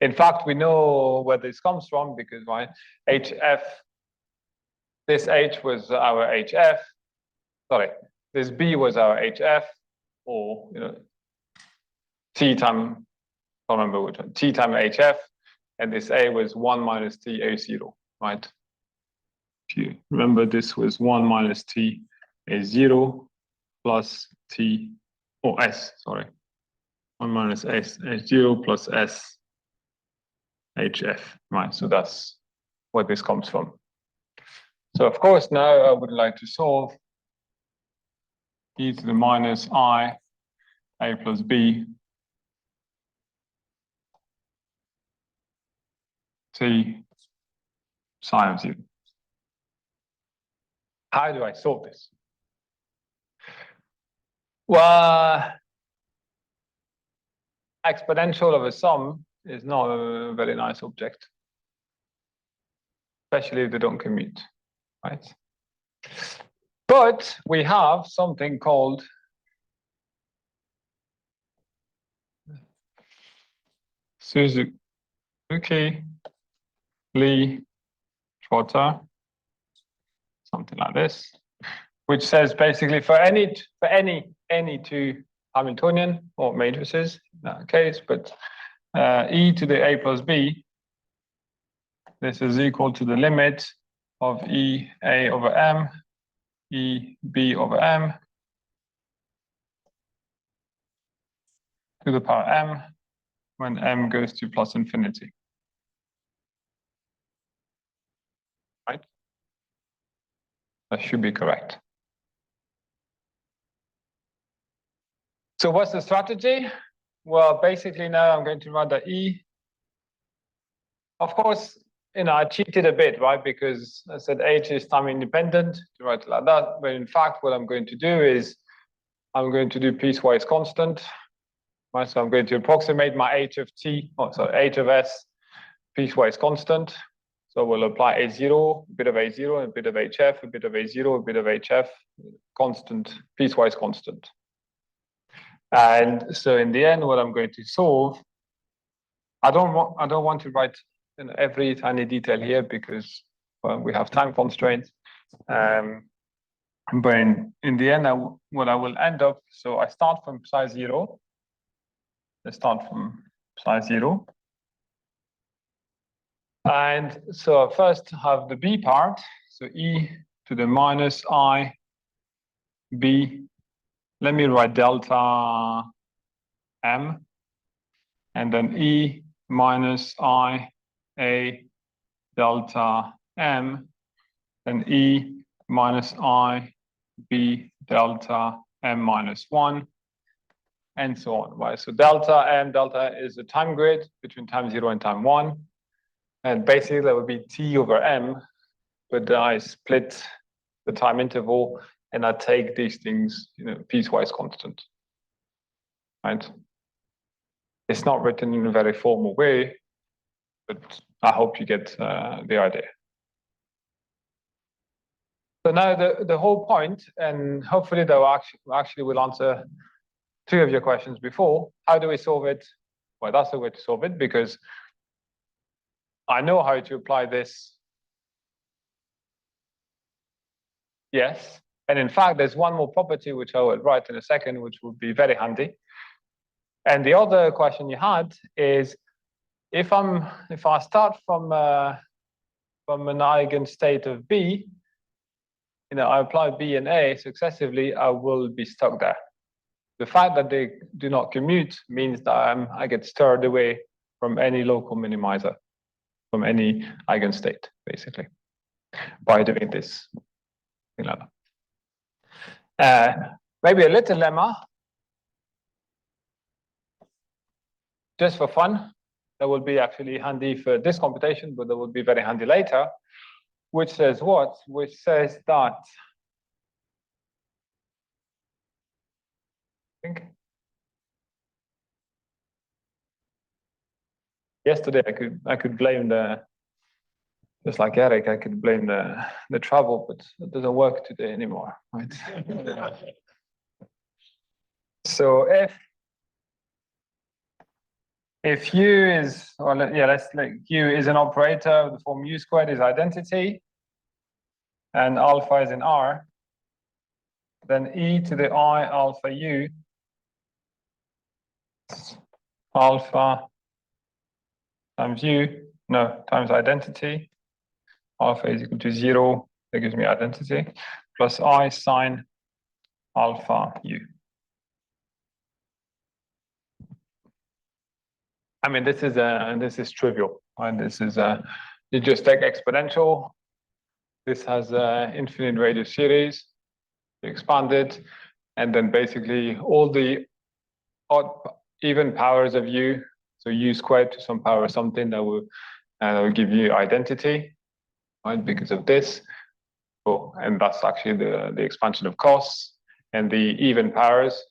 In fact, we know where this comes from because right, HF, this H was our HF, sorry, this B was our HF, or T time, I don't remember which one, T time HF, and this A was 1 minus T A0, right? If you remember, this was 1 minus T A0 plus T, or S, sorry. 1 minus S H0 plus S HF, right? So that's where this comes from. So of course, now I would like to solve e to the minus I, a plus b, t psi of 0. How do I solve this? Well, exponential of a sum is not a very nice object, especially if they don't commute, right? But we have something called Suzuki, Lee, Trotter, something like this, which says basically for any two Hamiltonian or matrices in that case, but e to the a plus b, this is equal to the limit of e a over m, e b over m to the power m when m goes to plus infinity. Right? That should be correct. So what's the strategy? Well, basically now I'm going to write the E. Of course, I cheated a bit, right? Because I said H is time independent to write it like that. But in fact, what I'm going to do is I'm going to do piecewise constant. Right? So I'm going to approximate my H of T, H of S piecewise constant. So we'll apply A0, a bit of A0, a bit of HF, a bit of A0, a bit of HF, constant, piecewise constant. And so in the end, what I'm going to solve, I don't want to write every tiny detail here because we have time constraints. But in the end, what I will end up, so I start from psi 0. Let's start from psi 0. And so I first have the B part, so e to the minus I b. Let me write delta m, and then e minus I a delta m, then e minus I b delta m minus 1, and so on, right? So delta m, delta is a time grid between time 0 and time 1. And basically that would be T over M, but I split the time interval and I take these things, piecewise constant, right? It's not written in a very formal way, but I hope you get the idea. So now the whole point, and hopefully that actually will answer 2 of your questions before. How do we solve it? Well, that's the way to solve it, because I know how to apply this. Yes. And in fact, there's one more property which I will write in a second, which would be very handy. And the other question you had is, if I start from an eigenstate of B, I apply B and A successively, I will be stuck there. The fact that they do not commute means that I get stirred away from any local minimizer, from any eigenstate, basically, by doing this. Maybe a little lemma, just for fun, that will be actually handy for this computation, but that will be very handy later, which says what? Which says that, I think, yesterday I could blame just like Eric, I could blame the travel, but it doesn't work today anymore, right? So if U is, let's like U is an operator, the form U squared is identity, and alpha is in R, then e to the I alpha U, alpha times U, times identity, alpha is equal to 0, that gives me identity, plus I sine alpha U. I mean, this is trivial, right? This is you just take exponential. This has infinite radius series. You expand it, and then basically all the odd even powers of U. So U squared to some power something that will give you identity, right? Because of this. Oh, and that's actually the expansion of costs, and the even powers.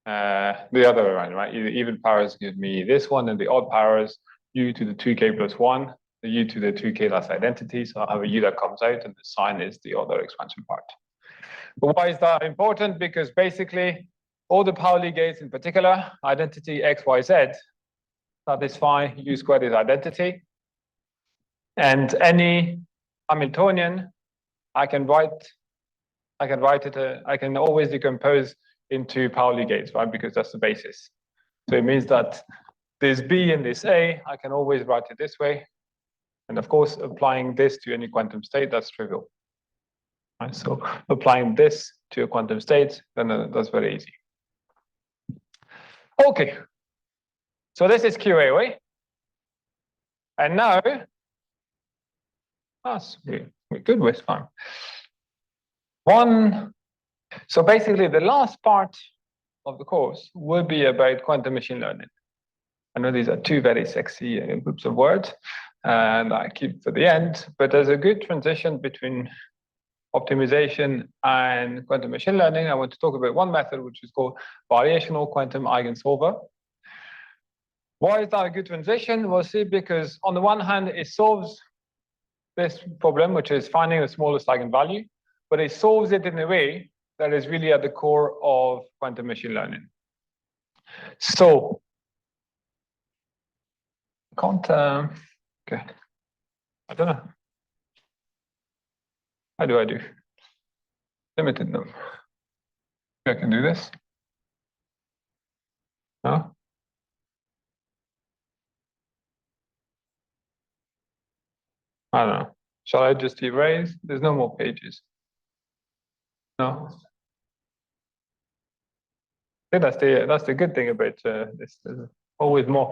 The other way around, right? The even powers give me this one, and the odd powers, U to the 2k plus 1, the U to the 2k less identity. So I have a U that comes out, and the sign is the other expansion part. But why is that important? Because basically, all the Pauli gates in particular, identity x, y, z, satisfy U squared is identity. And any Hamiltonian, I can always decompose into Pauli gates, right? Because that's the basis. So it means that this B and this A, I can always write it this way. And of course, applying this to any quantum state, that's trivial. Right? So applying this to a quantum state, then that's very easy. Okay. So this is QA, right? And now, we're good with time. So basically, the last part of the course will be about quantum machine learning. I know these are 2 very sexy groups of words, and I keep for the end, but there's a good transition between optimization and quantum machine learning. I want to talk about one method, which is called variational quantum eigensolver. Why is that a good transition? We'll see, because on the one hand, it solves this problem, which is finding the smallest eigenvalue, but it solves it in a way that is really at the core of quantum machine learning. So, okay, I don't know. How do I do? Limited number. I can do this. No? I don't know. Shall I just erase? There's no more pages. No. I think that's the good thing about this. There's always more.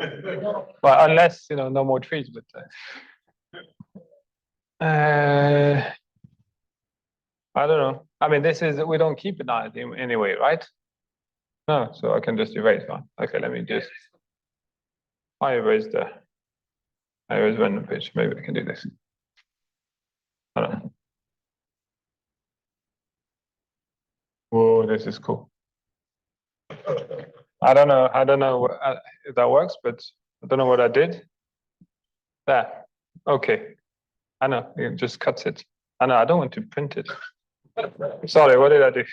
Well, unless no more trees, but I don't know. I mean, we don't keep it out anyway, right? No, so I can just erase one. Okay, let me just. I erased the. There is random pitch. Maybe I can do this. I don't know. Whoa, this is cool. I don't know if that works, but I don't know what I did. There. Okay. I know, it just cuts it. I know, I don't want to print it. Sorry, what did I do?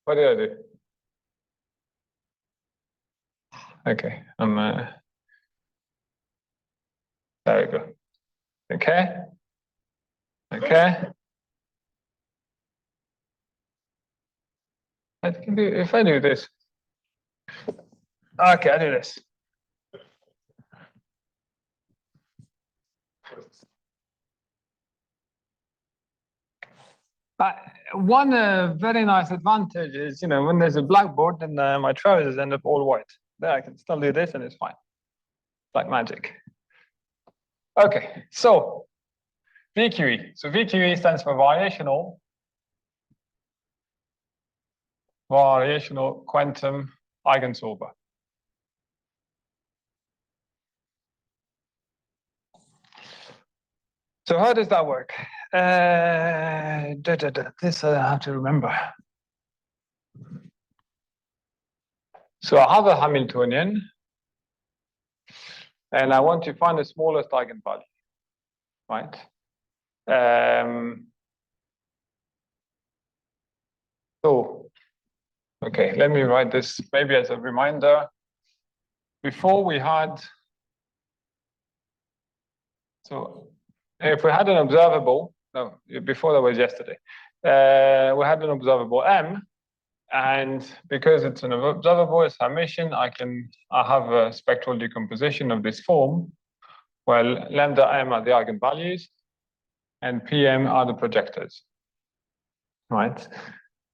What did I do? Okay, there we go. Okay. Okay. I can do, if I do this. Okay, I do this. One very nice advantage is, when there's a blackboard, then my trousers end up all white. There, I can still do this and it's fine. Like magic. Okay, so VQE. So VQE stands for variational quantum eigensolver. So how does that work? This I have to remember. So I have a Hamiltonian, and I want to find the smallest eigenvalue, right? So, okay, let me write this maybe as a reminder. Before we had, so if we had an observable, no, before that was yesterday, we had an observable M, and because it's an observable, it's Hermitian, I have a spectral decomposition of this form, where lambda M are the eigenvalues, and PM are the projectors, right?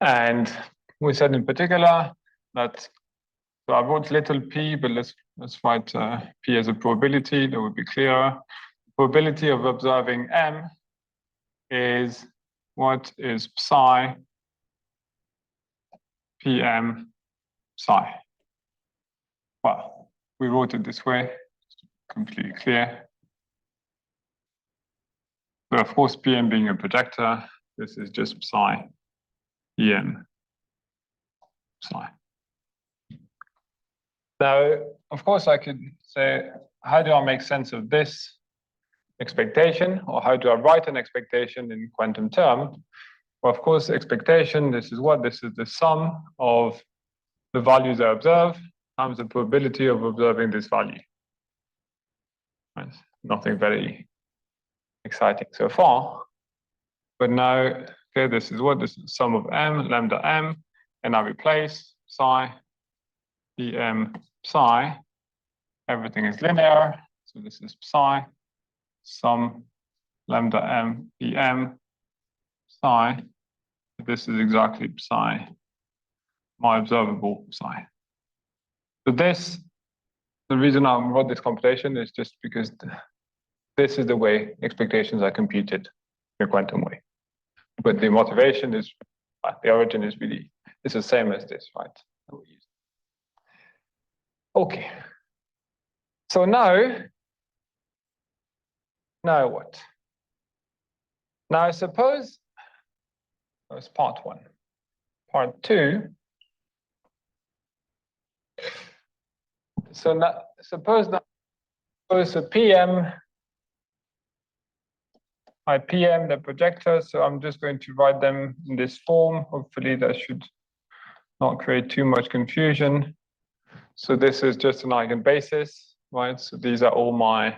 And we said in particular that, so I wrote little p, but let's write p as a probability, that would be clearer. Probability of observing M is what is psi PM psi. Well, we wrote it this way, completely clear. But of course, PM being a projector, this is just psi EM psi. Now, of course, I could say, how do I make sense of this expectation, or how do I write an expectation in quantum term? Well, of course, expectation, this is what? This is the sum of the values I observe times the probability of observing this value. Right? Nothing very exciting so far. But now, okay, this is what? This is the sum of M, lambda M, and I replace psi, PM psi. Everything is linear, so this is psi, sum lambda M, PM psi. This is exactly psi, my observable psi. So this, the reason I wrote this computation is just because this is the way expectations are computed in a quantum way. But the motivation is, the origin is really, it's the same as this, right? Okay. So now what? Now suppose, that's part one. Part two. So now, suppose a PM, my PM, the projector, so I'm just going to write them in this form. Hopefully that should not create too much confusion. So this is just an eigenbasis, right? So these are all my,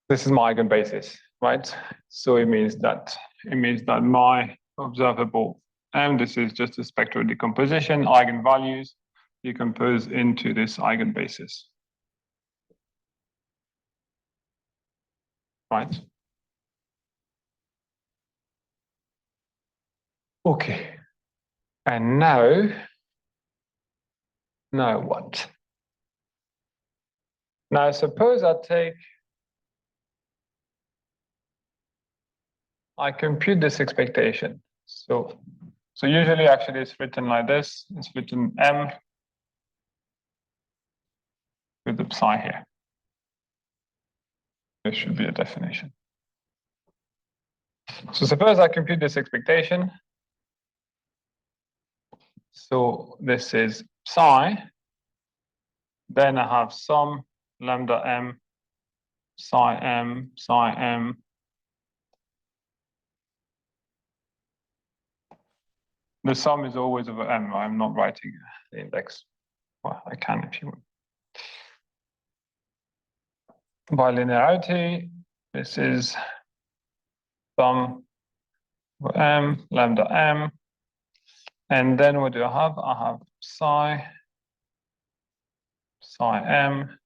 this is my eigenbasis, right? So it means that my observable M, this is just a spectral decomposition, eigenvalues decompose into this eigenbasis. Right? Okay. And now what? Now suppose I compute this expectation. So usually actually it's written like this. It's written M with the psi here. This should be a definition. So suppose I compute this expectation. So this is psi. Then I have some lambda m, psi m, psi m. The sum is always over m. I'm not writing the index. Well, I can if you want. By linearity, this is sum over m, lambda m. And then what do I have? I have psi m,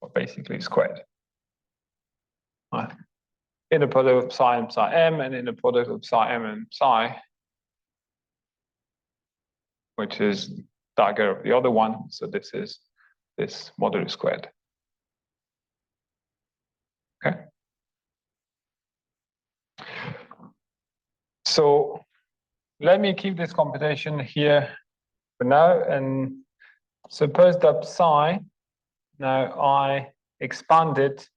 or basically squared. Right. In the product of psi and psi m, and in the product of psi m and psi, which is dagger of the other one. So this is this modulus squared. Okay. So let me keep this computation here for now, and suppose that psi, now I expand it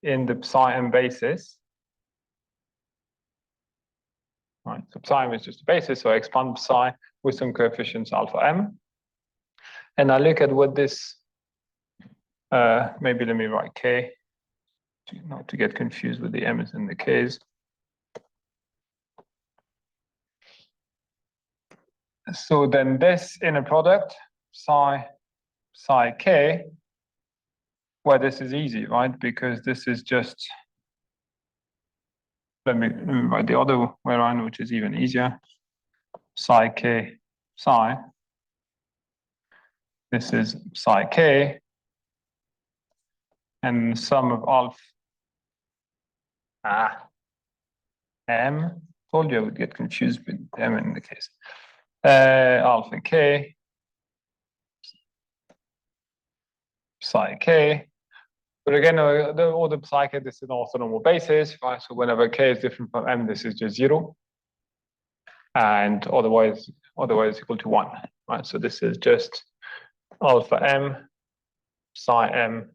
in the psi m basis. Right, so psi m is just a basis, so I expand psi with some coefficients alpha m. And I look at what this, maybe let me write k, not to get confused with the m's and the k's. So then this inner product, psi k, well, this is easy, right? Because this is just, let me write the other way around, which is even easier. Psi k psi. This is psi k. And sum of alpha m. Told you I would get confused with m in the case. Alpha k psi k. But again, all the psi k, this is an orthonormal basis, right? So whenever k is different from m, this is just 0. And otherwise equal to 1, right? So this is just alpha m, psi m,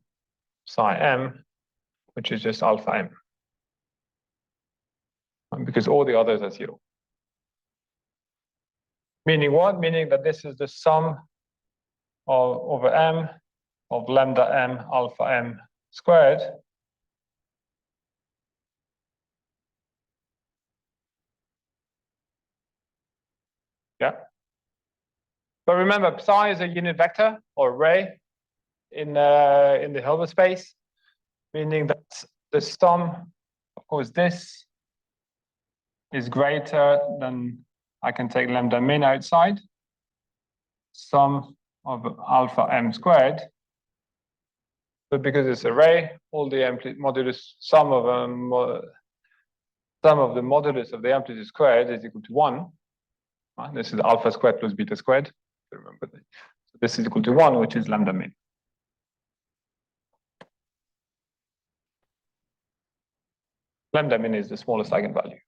which is just alpha m. Because all the others are 0. Meaning what? Meaning that this is the sum over m of lambda m alpha m squared yeah. But remember, psi is a unit vector or array in the Hilbert space, meaning that the sum, of course, this is greater than, I can take lambda min outside, sum of alpha m squared. But because it's array, all the modulus, sum of the modulus of the amplitude squared is equal to 1. Right? This is alpha squared plus beta squared. Remember that. So this is equal to 1, which is lambda min. Lambda min is the smallest eigenvalue.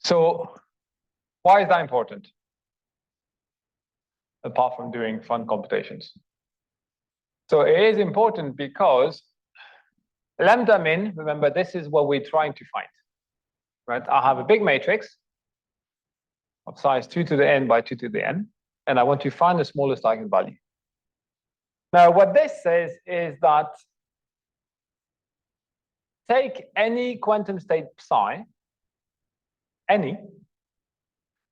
So why is that important? Apart from doing fun computations. So it is important because lambda min, remember, this is what we're trying to find, right? I have a big matrix of size 2 to the n by 2 to the n, and I want to find the smallest eigenvalue. Now, what this says is that take any quantum state psi, any,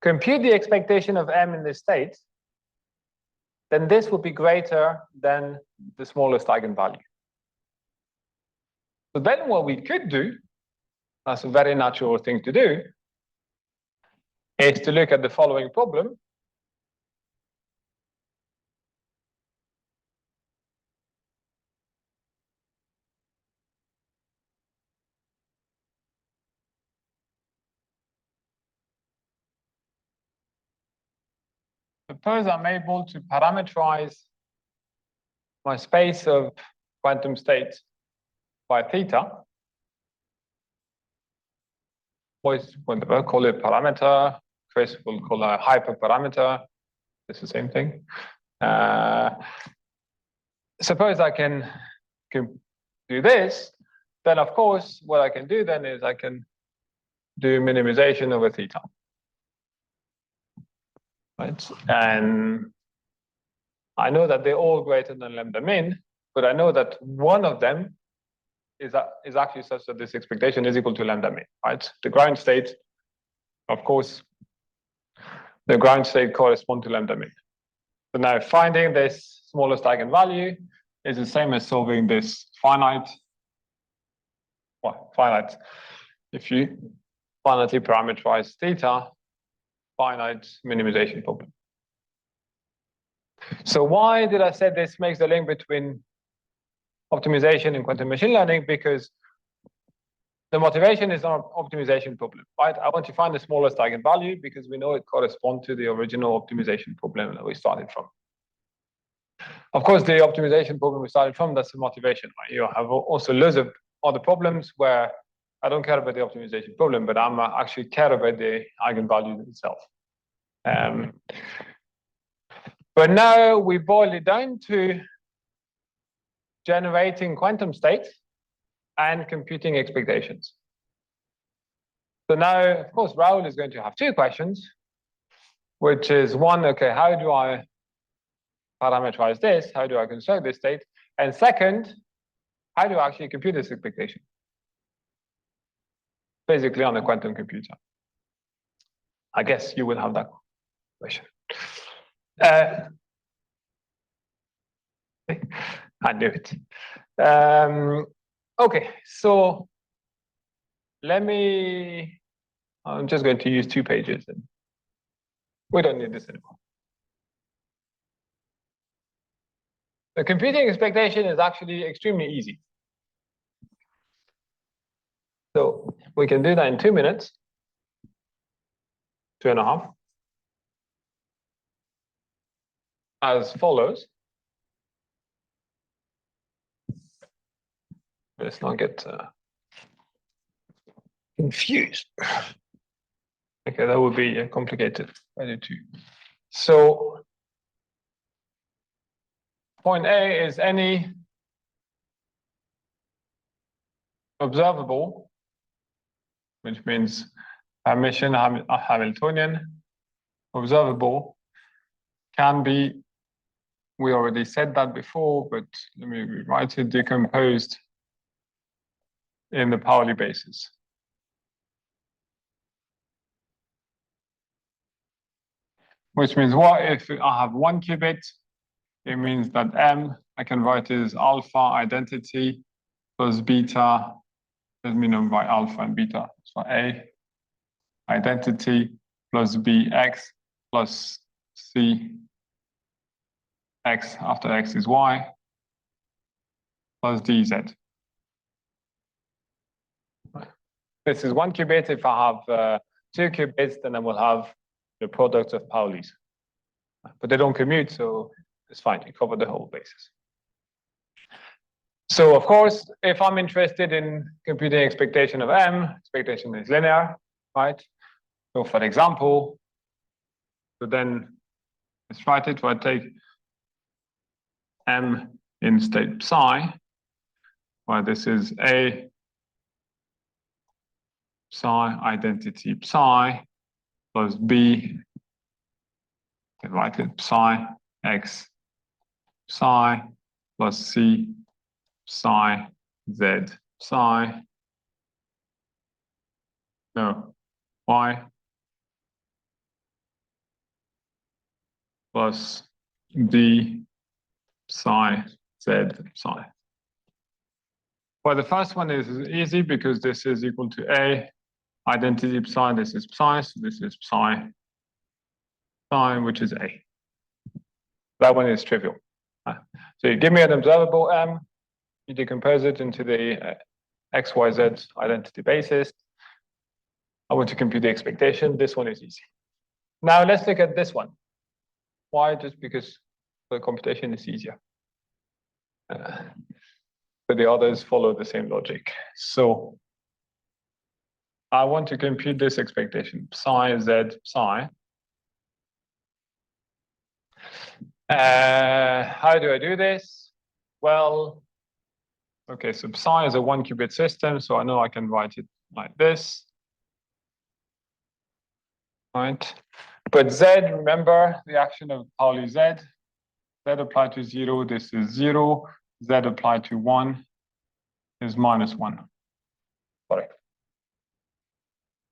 compute the expectation of m in this state, then this would be greater than the smallest eigenvalue. So then what we could do, that's a very natural thing to do, is to look at the following problem. Suppose I'm able to parameterize my space of quantum states by theta. whatever, call it parameter. Chris will call a hyperparameter. It's the same thing. Suppose I can do this, then of course, what I can do then is I can do minimization over theta. Right? And I know that they're all greater than lambda min, but I know that one of them is actually such that this expectation is equal to lambda min, right? The ground state, of course, the ground state corresponds to lambda min. So now finding this smallest eigenvalue is the same as solving this finite, if you finitely parameterize theta, finite minimization problem. So why did I say this makes the link between optimization and quantum machine learning? Because the motivation is not optimization problem, right? I want to find the smallest eigenvalue because we know it corresponds to the original optimization problem that we started from. Of course, the optimization problem we started from, that's the motivation, right? You have also loads of other problems where I don't care about the optimization problem, but I'm actually care about the eigenvalue itself. But now we boil it down to generating quantum states and computing expectations. So now, of course, Raoul is going to have two questions, which is one, okay, how do I parameterize this? How do I construct this state? And second, how do I actually compute this expectation? Basically on a quantum computer. I guess you will have that question. I knew it. Okay, so I'm just going to use 2 pages and we don't need this anymore. The computing expectation is actually extremely easy. So we can do that in 2 minutes, 2.5, as follows. Let's not get confused. Okay, that would be complicated. I do too. So point A is any observable, which means Hermitian, Hamiltonian, observable can be, we already said that before, but let me rewrite it, decomposed in the Pauli basis. Which means what if I have 1 qubit? It means that M, I can write as alpha identity plus beta. Let me know by alpha and beta. So A identity plus B X plus C X after X is Y plus DZ. This is 1 qubit. If I have 2 qubits, then I will have the product of Pauli's. But they don't commute, so it's fine. You cover the whole basis. So of course, if I'm interested in computing expectation of M, expectation is linear, right? So for example, so then let's write it. So I take M in state psi, where this is A psi identity psi plus B divided psi X psi plus C psi Z psi, no, Y plus D psi Z psi. Well, the first one is easy because this is equal to A identity psi, this is psi, so this is psi, which is A. That one is trivial. So you give me an observable M, you decompose it into the XYZ identity basis. I want to compute the expectation. This one is easy. Now let's look at this one. Why? Just because the computation is easier. But the others follow the same logic. So I want to compute this expectation, psi z psi. How do I do this? Well, okay, so psi is a 1-qubit system, so I know I can write it like this. Right? But z, remember the action of Pauli z. Z applied to 0, this is 0. Z applied to 1 is -1. Sorry.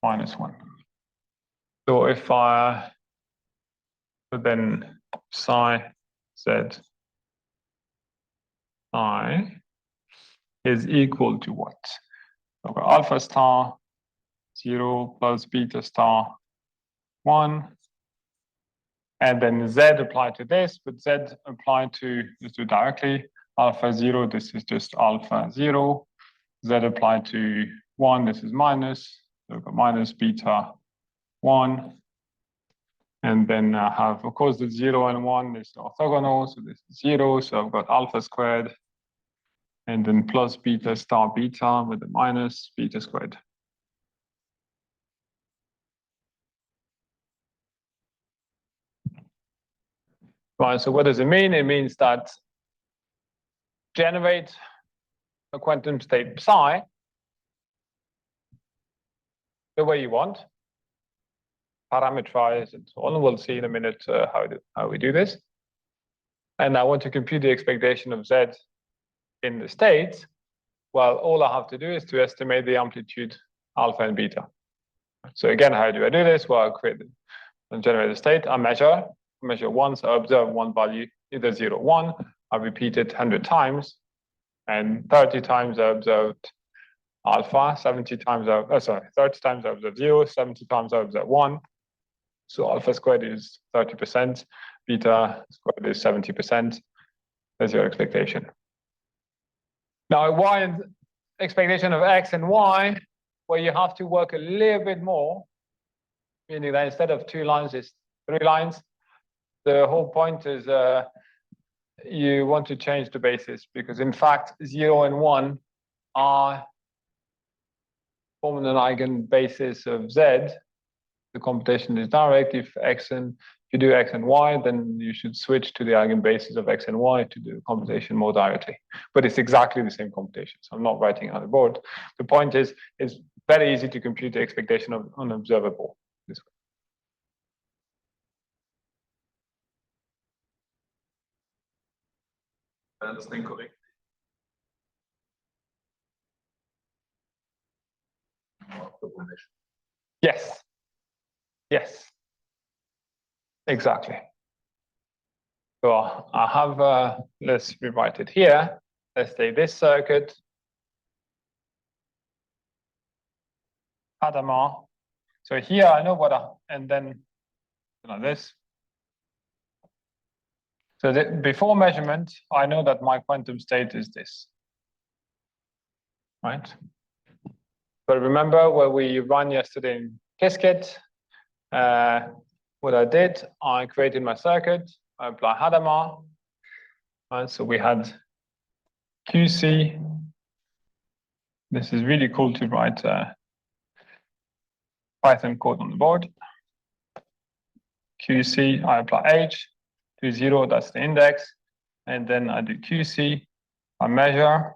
-1. So if I, so then psi z psi is equal to what? Okay, alpha star 0 plus beta star 1. And then z applied to this, but z applied to, let's do directly, alpha 0, this is just alpha 0. Z applied to 1, this is minus, so we've got minus beta 1. And then I have, of course, the 0 and 1 is orthogonal, so this is 0, so I've got alpha squared, and then plus beta star beta with the minus beta squared. Right, so what does it mean? It means that generate a quantum state psi the way you want, parameterize and so on. We'll see in a minute how we do this. And I want to compute the expectation of z in the states. Well, all I have to do is to estimate the amplitude alpha and beta. So again, how do I do this? Well, I create and generate a state. I measure once, I observe one value, either 0, 1. I repeat it 100 times, and 30 times I observed alpha, 30 times I observed 0, 70 times I observed 1. So alpha squared is 30%, beta squared is 70%. That's your expectation. Now, y and expectation of x and y, where you have to work a little bit more, meaning that instead of 2 lines, it's 3 lines. The whole point is you want to change the basis, because in fact, 0 and 1 are forming an eigenbasis of z. The computation is direct. If you do x and y, then you should switch to the eigenbasis of x and y to do the computation more directly. But it's exactly the same computation, so I'm not writing it on the board. The point is, it's very easy to compute the expectation of unobservable this way. Understand correct? Yes. Yes. Exactly. So I have, let's rewrite it here. Let's say this circuit, Hadamard. So here I know and then like this. So before measurement, I know that my quantum state is this, right? But remember where we ran yesterday in Qiskit, what I did, I created my circuit, I apply Hadamard, right? So we had QC. This is really cool to write Python code on the board. QC, I apply H to 0, that's the index. And then I do QC, I measure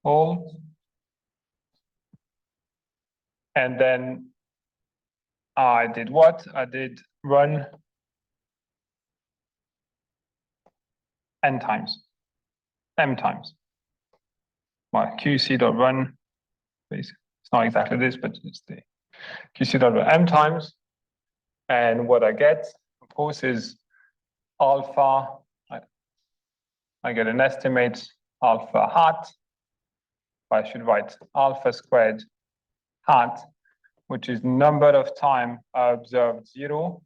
all. And then I did what? I did run m times. My QC.run, it's not exactly this, but it's the QC.run m times. And what I get, of course, is alpha. I get an estimate alpha hat. I should write alpha squared hat, which is number of time I observed 0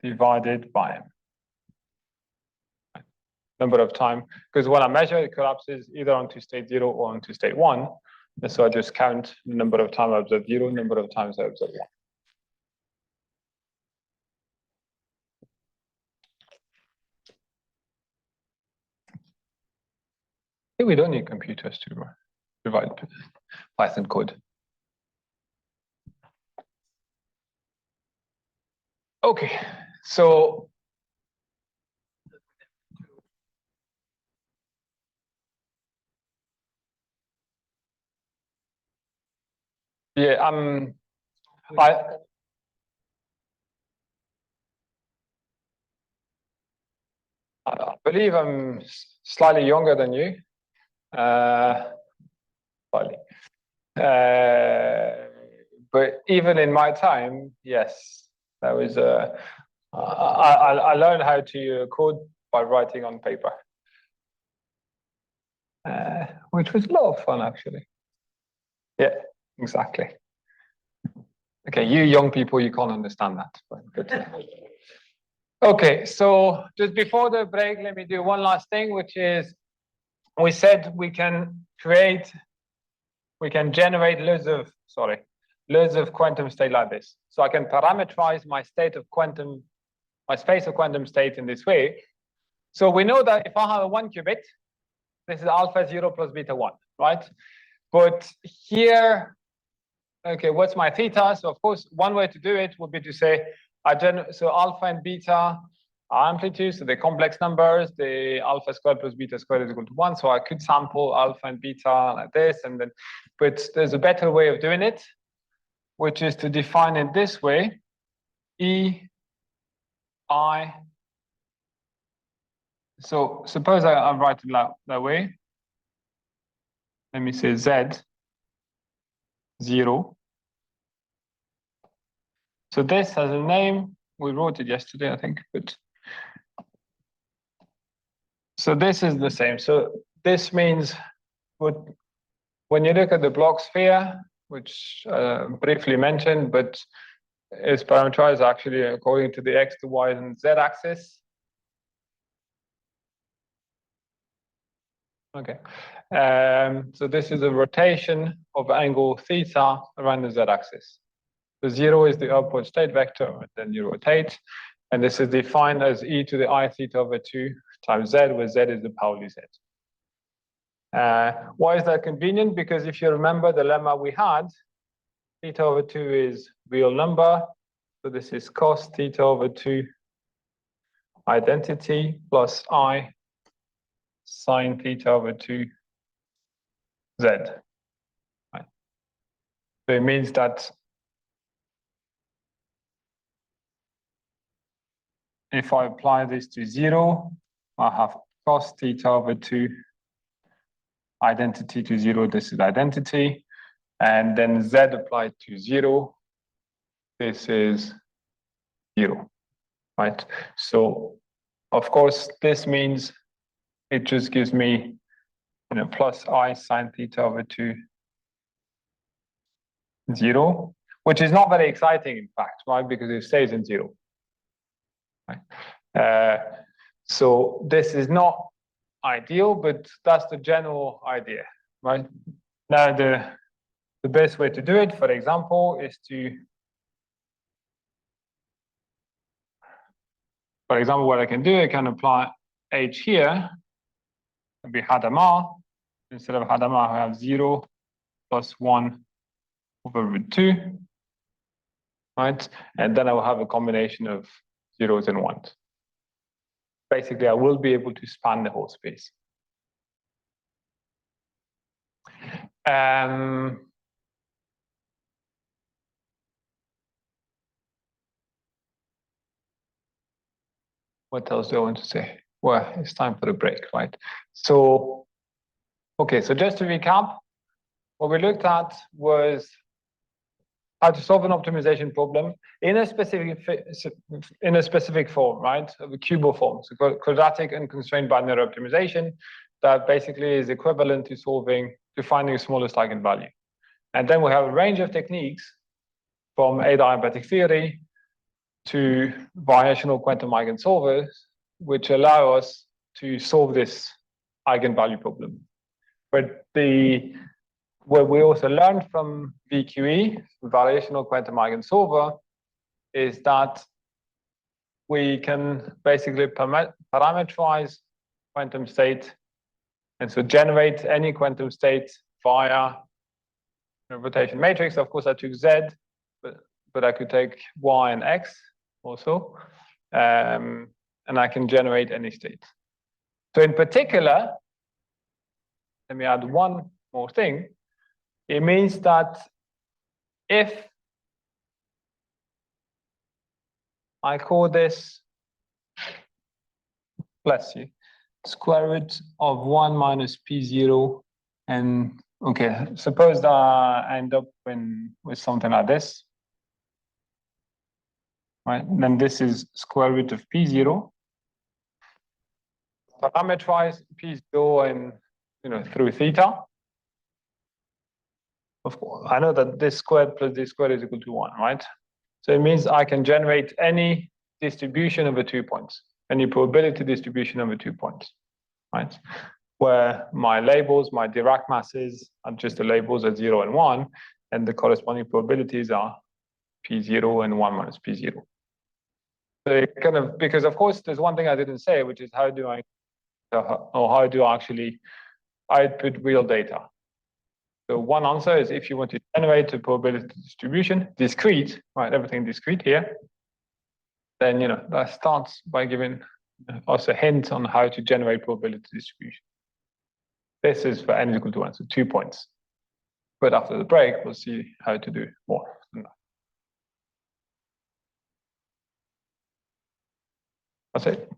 divided by m. Number of time, because when I measure, it collapses either onto state 0 or onto state 1. And so I just count the number of times I observed 0, number of times I observed 1. I think we don't need computers to rewrite Python code. Okay, so yeah, I believe I'm slightly younger than you. Slightly. But even in my time, yes, that was I learned how to code by writing on paper, which was a lot of fun actually. Yeah, exactly. Okay, you young people, you can't understand that, but okay, so just before the break, let me do one last thing, which is we said we can generate loads of quantum state like this. So I can parameterize my space of quantum state in this way. So we know that if I have a 1 qubit, this is alpha 0 plus beta 1, right? But here, okay, what's my theta? So of course, one way to do it would be to say, so alpha and beta are amplitudes, so they're complex numbers. The alpha squared plus beta squared is equal to 1. So I could sample alpha and beta like this, and then, but there's a better way of doing it, which is to define it this way: E, I. So suppose I write it that way. Let me say Z, 0. So this has a name. We wrote it yesterday, I think, but so this is the same. So this means when you look at the block sphere, which briefly mentioned, but is parameterized actually according to the X, the Y, and Z axis. Okay. So this is a rotation of angle theta around the Z axis. The 0 is the upward state vector, and then you rotate. And this is defined as e to the I theta over 2 times Z, where Z is the Pauli Z. Why is that convenient? Because if you remember the lemma we had, theta over 2 is real number. So this is cos theta over 2 identity plus I sine theta over 2 Z. Right. So it means that if I apply this to 0, I have cos theta over 2 identity to 0. This is identity. And then Z applied to 0. This is 0. Right? So, of course, this means it just gives me, plus I sine theta over 2 0, which is not very exciting, in fact, right? Because it stays in 0. Right? So this is not ideal, but that's the general idea, right? Now, the best way to do it, for example, is to, for example, what I can do, I can apply H here, it'll be Hadamard. Instead of Hadamard, I have 0 plus 1 over root 2, right? And then I will have a combination of zeros and ones. Basically, I will be able to span the whole space. What else do I want to say? Well, it's time for the break, right? So, okay, so just to recap, what we looked at was how to solve an optimization problem in a specific form, right? Of a cubal form, so quadratic unconstrained binary optimization that basically is equivalent to finding the smallest eigenvalue. And then we have a range of techniques from adiabatic theory to variational quantum eigensolvers, which allow us to solve this eigenvalue problem. But what we also learned from VQE, variational quantum eigensolver, is that we can basically parameterize quantum state, and so generate any quantum state via a rotation matrix. Of course, I took Z, but I could take Y and X also. And I can generate any state. So in particular, let me add one more thing. It means that if I call this, bless you, square root of 1 minus P0, and okay, suppose that I end up with something like this, right? And then this is square root of P0. Parameterize P0 and through theta. Of course, I know that this squared plus this squared is equal to 1, right? So it means I can generate any distribution over 2 points, any probability distribution over 2 points, right? Where my labels, my Dirac masses are just the labels at 0 and 1, and the corresponding probabilities are P0 and 1 minus P0. So it kind of, because of course there's one thing I didn't say, which is how do I actually output real data? So one answer is if you want to generate a probability distribution, discrete, right, everything discrete here, then that starts by giving us a hint on how to generate probability distribution. This is for n is equal to 1, so 2 points. But after the break, we'll see how to do more than that. That's it.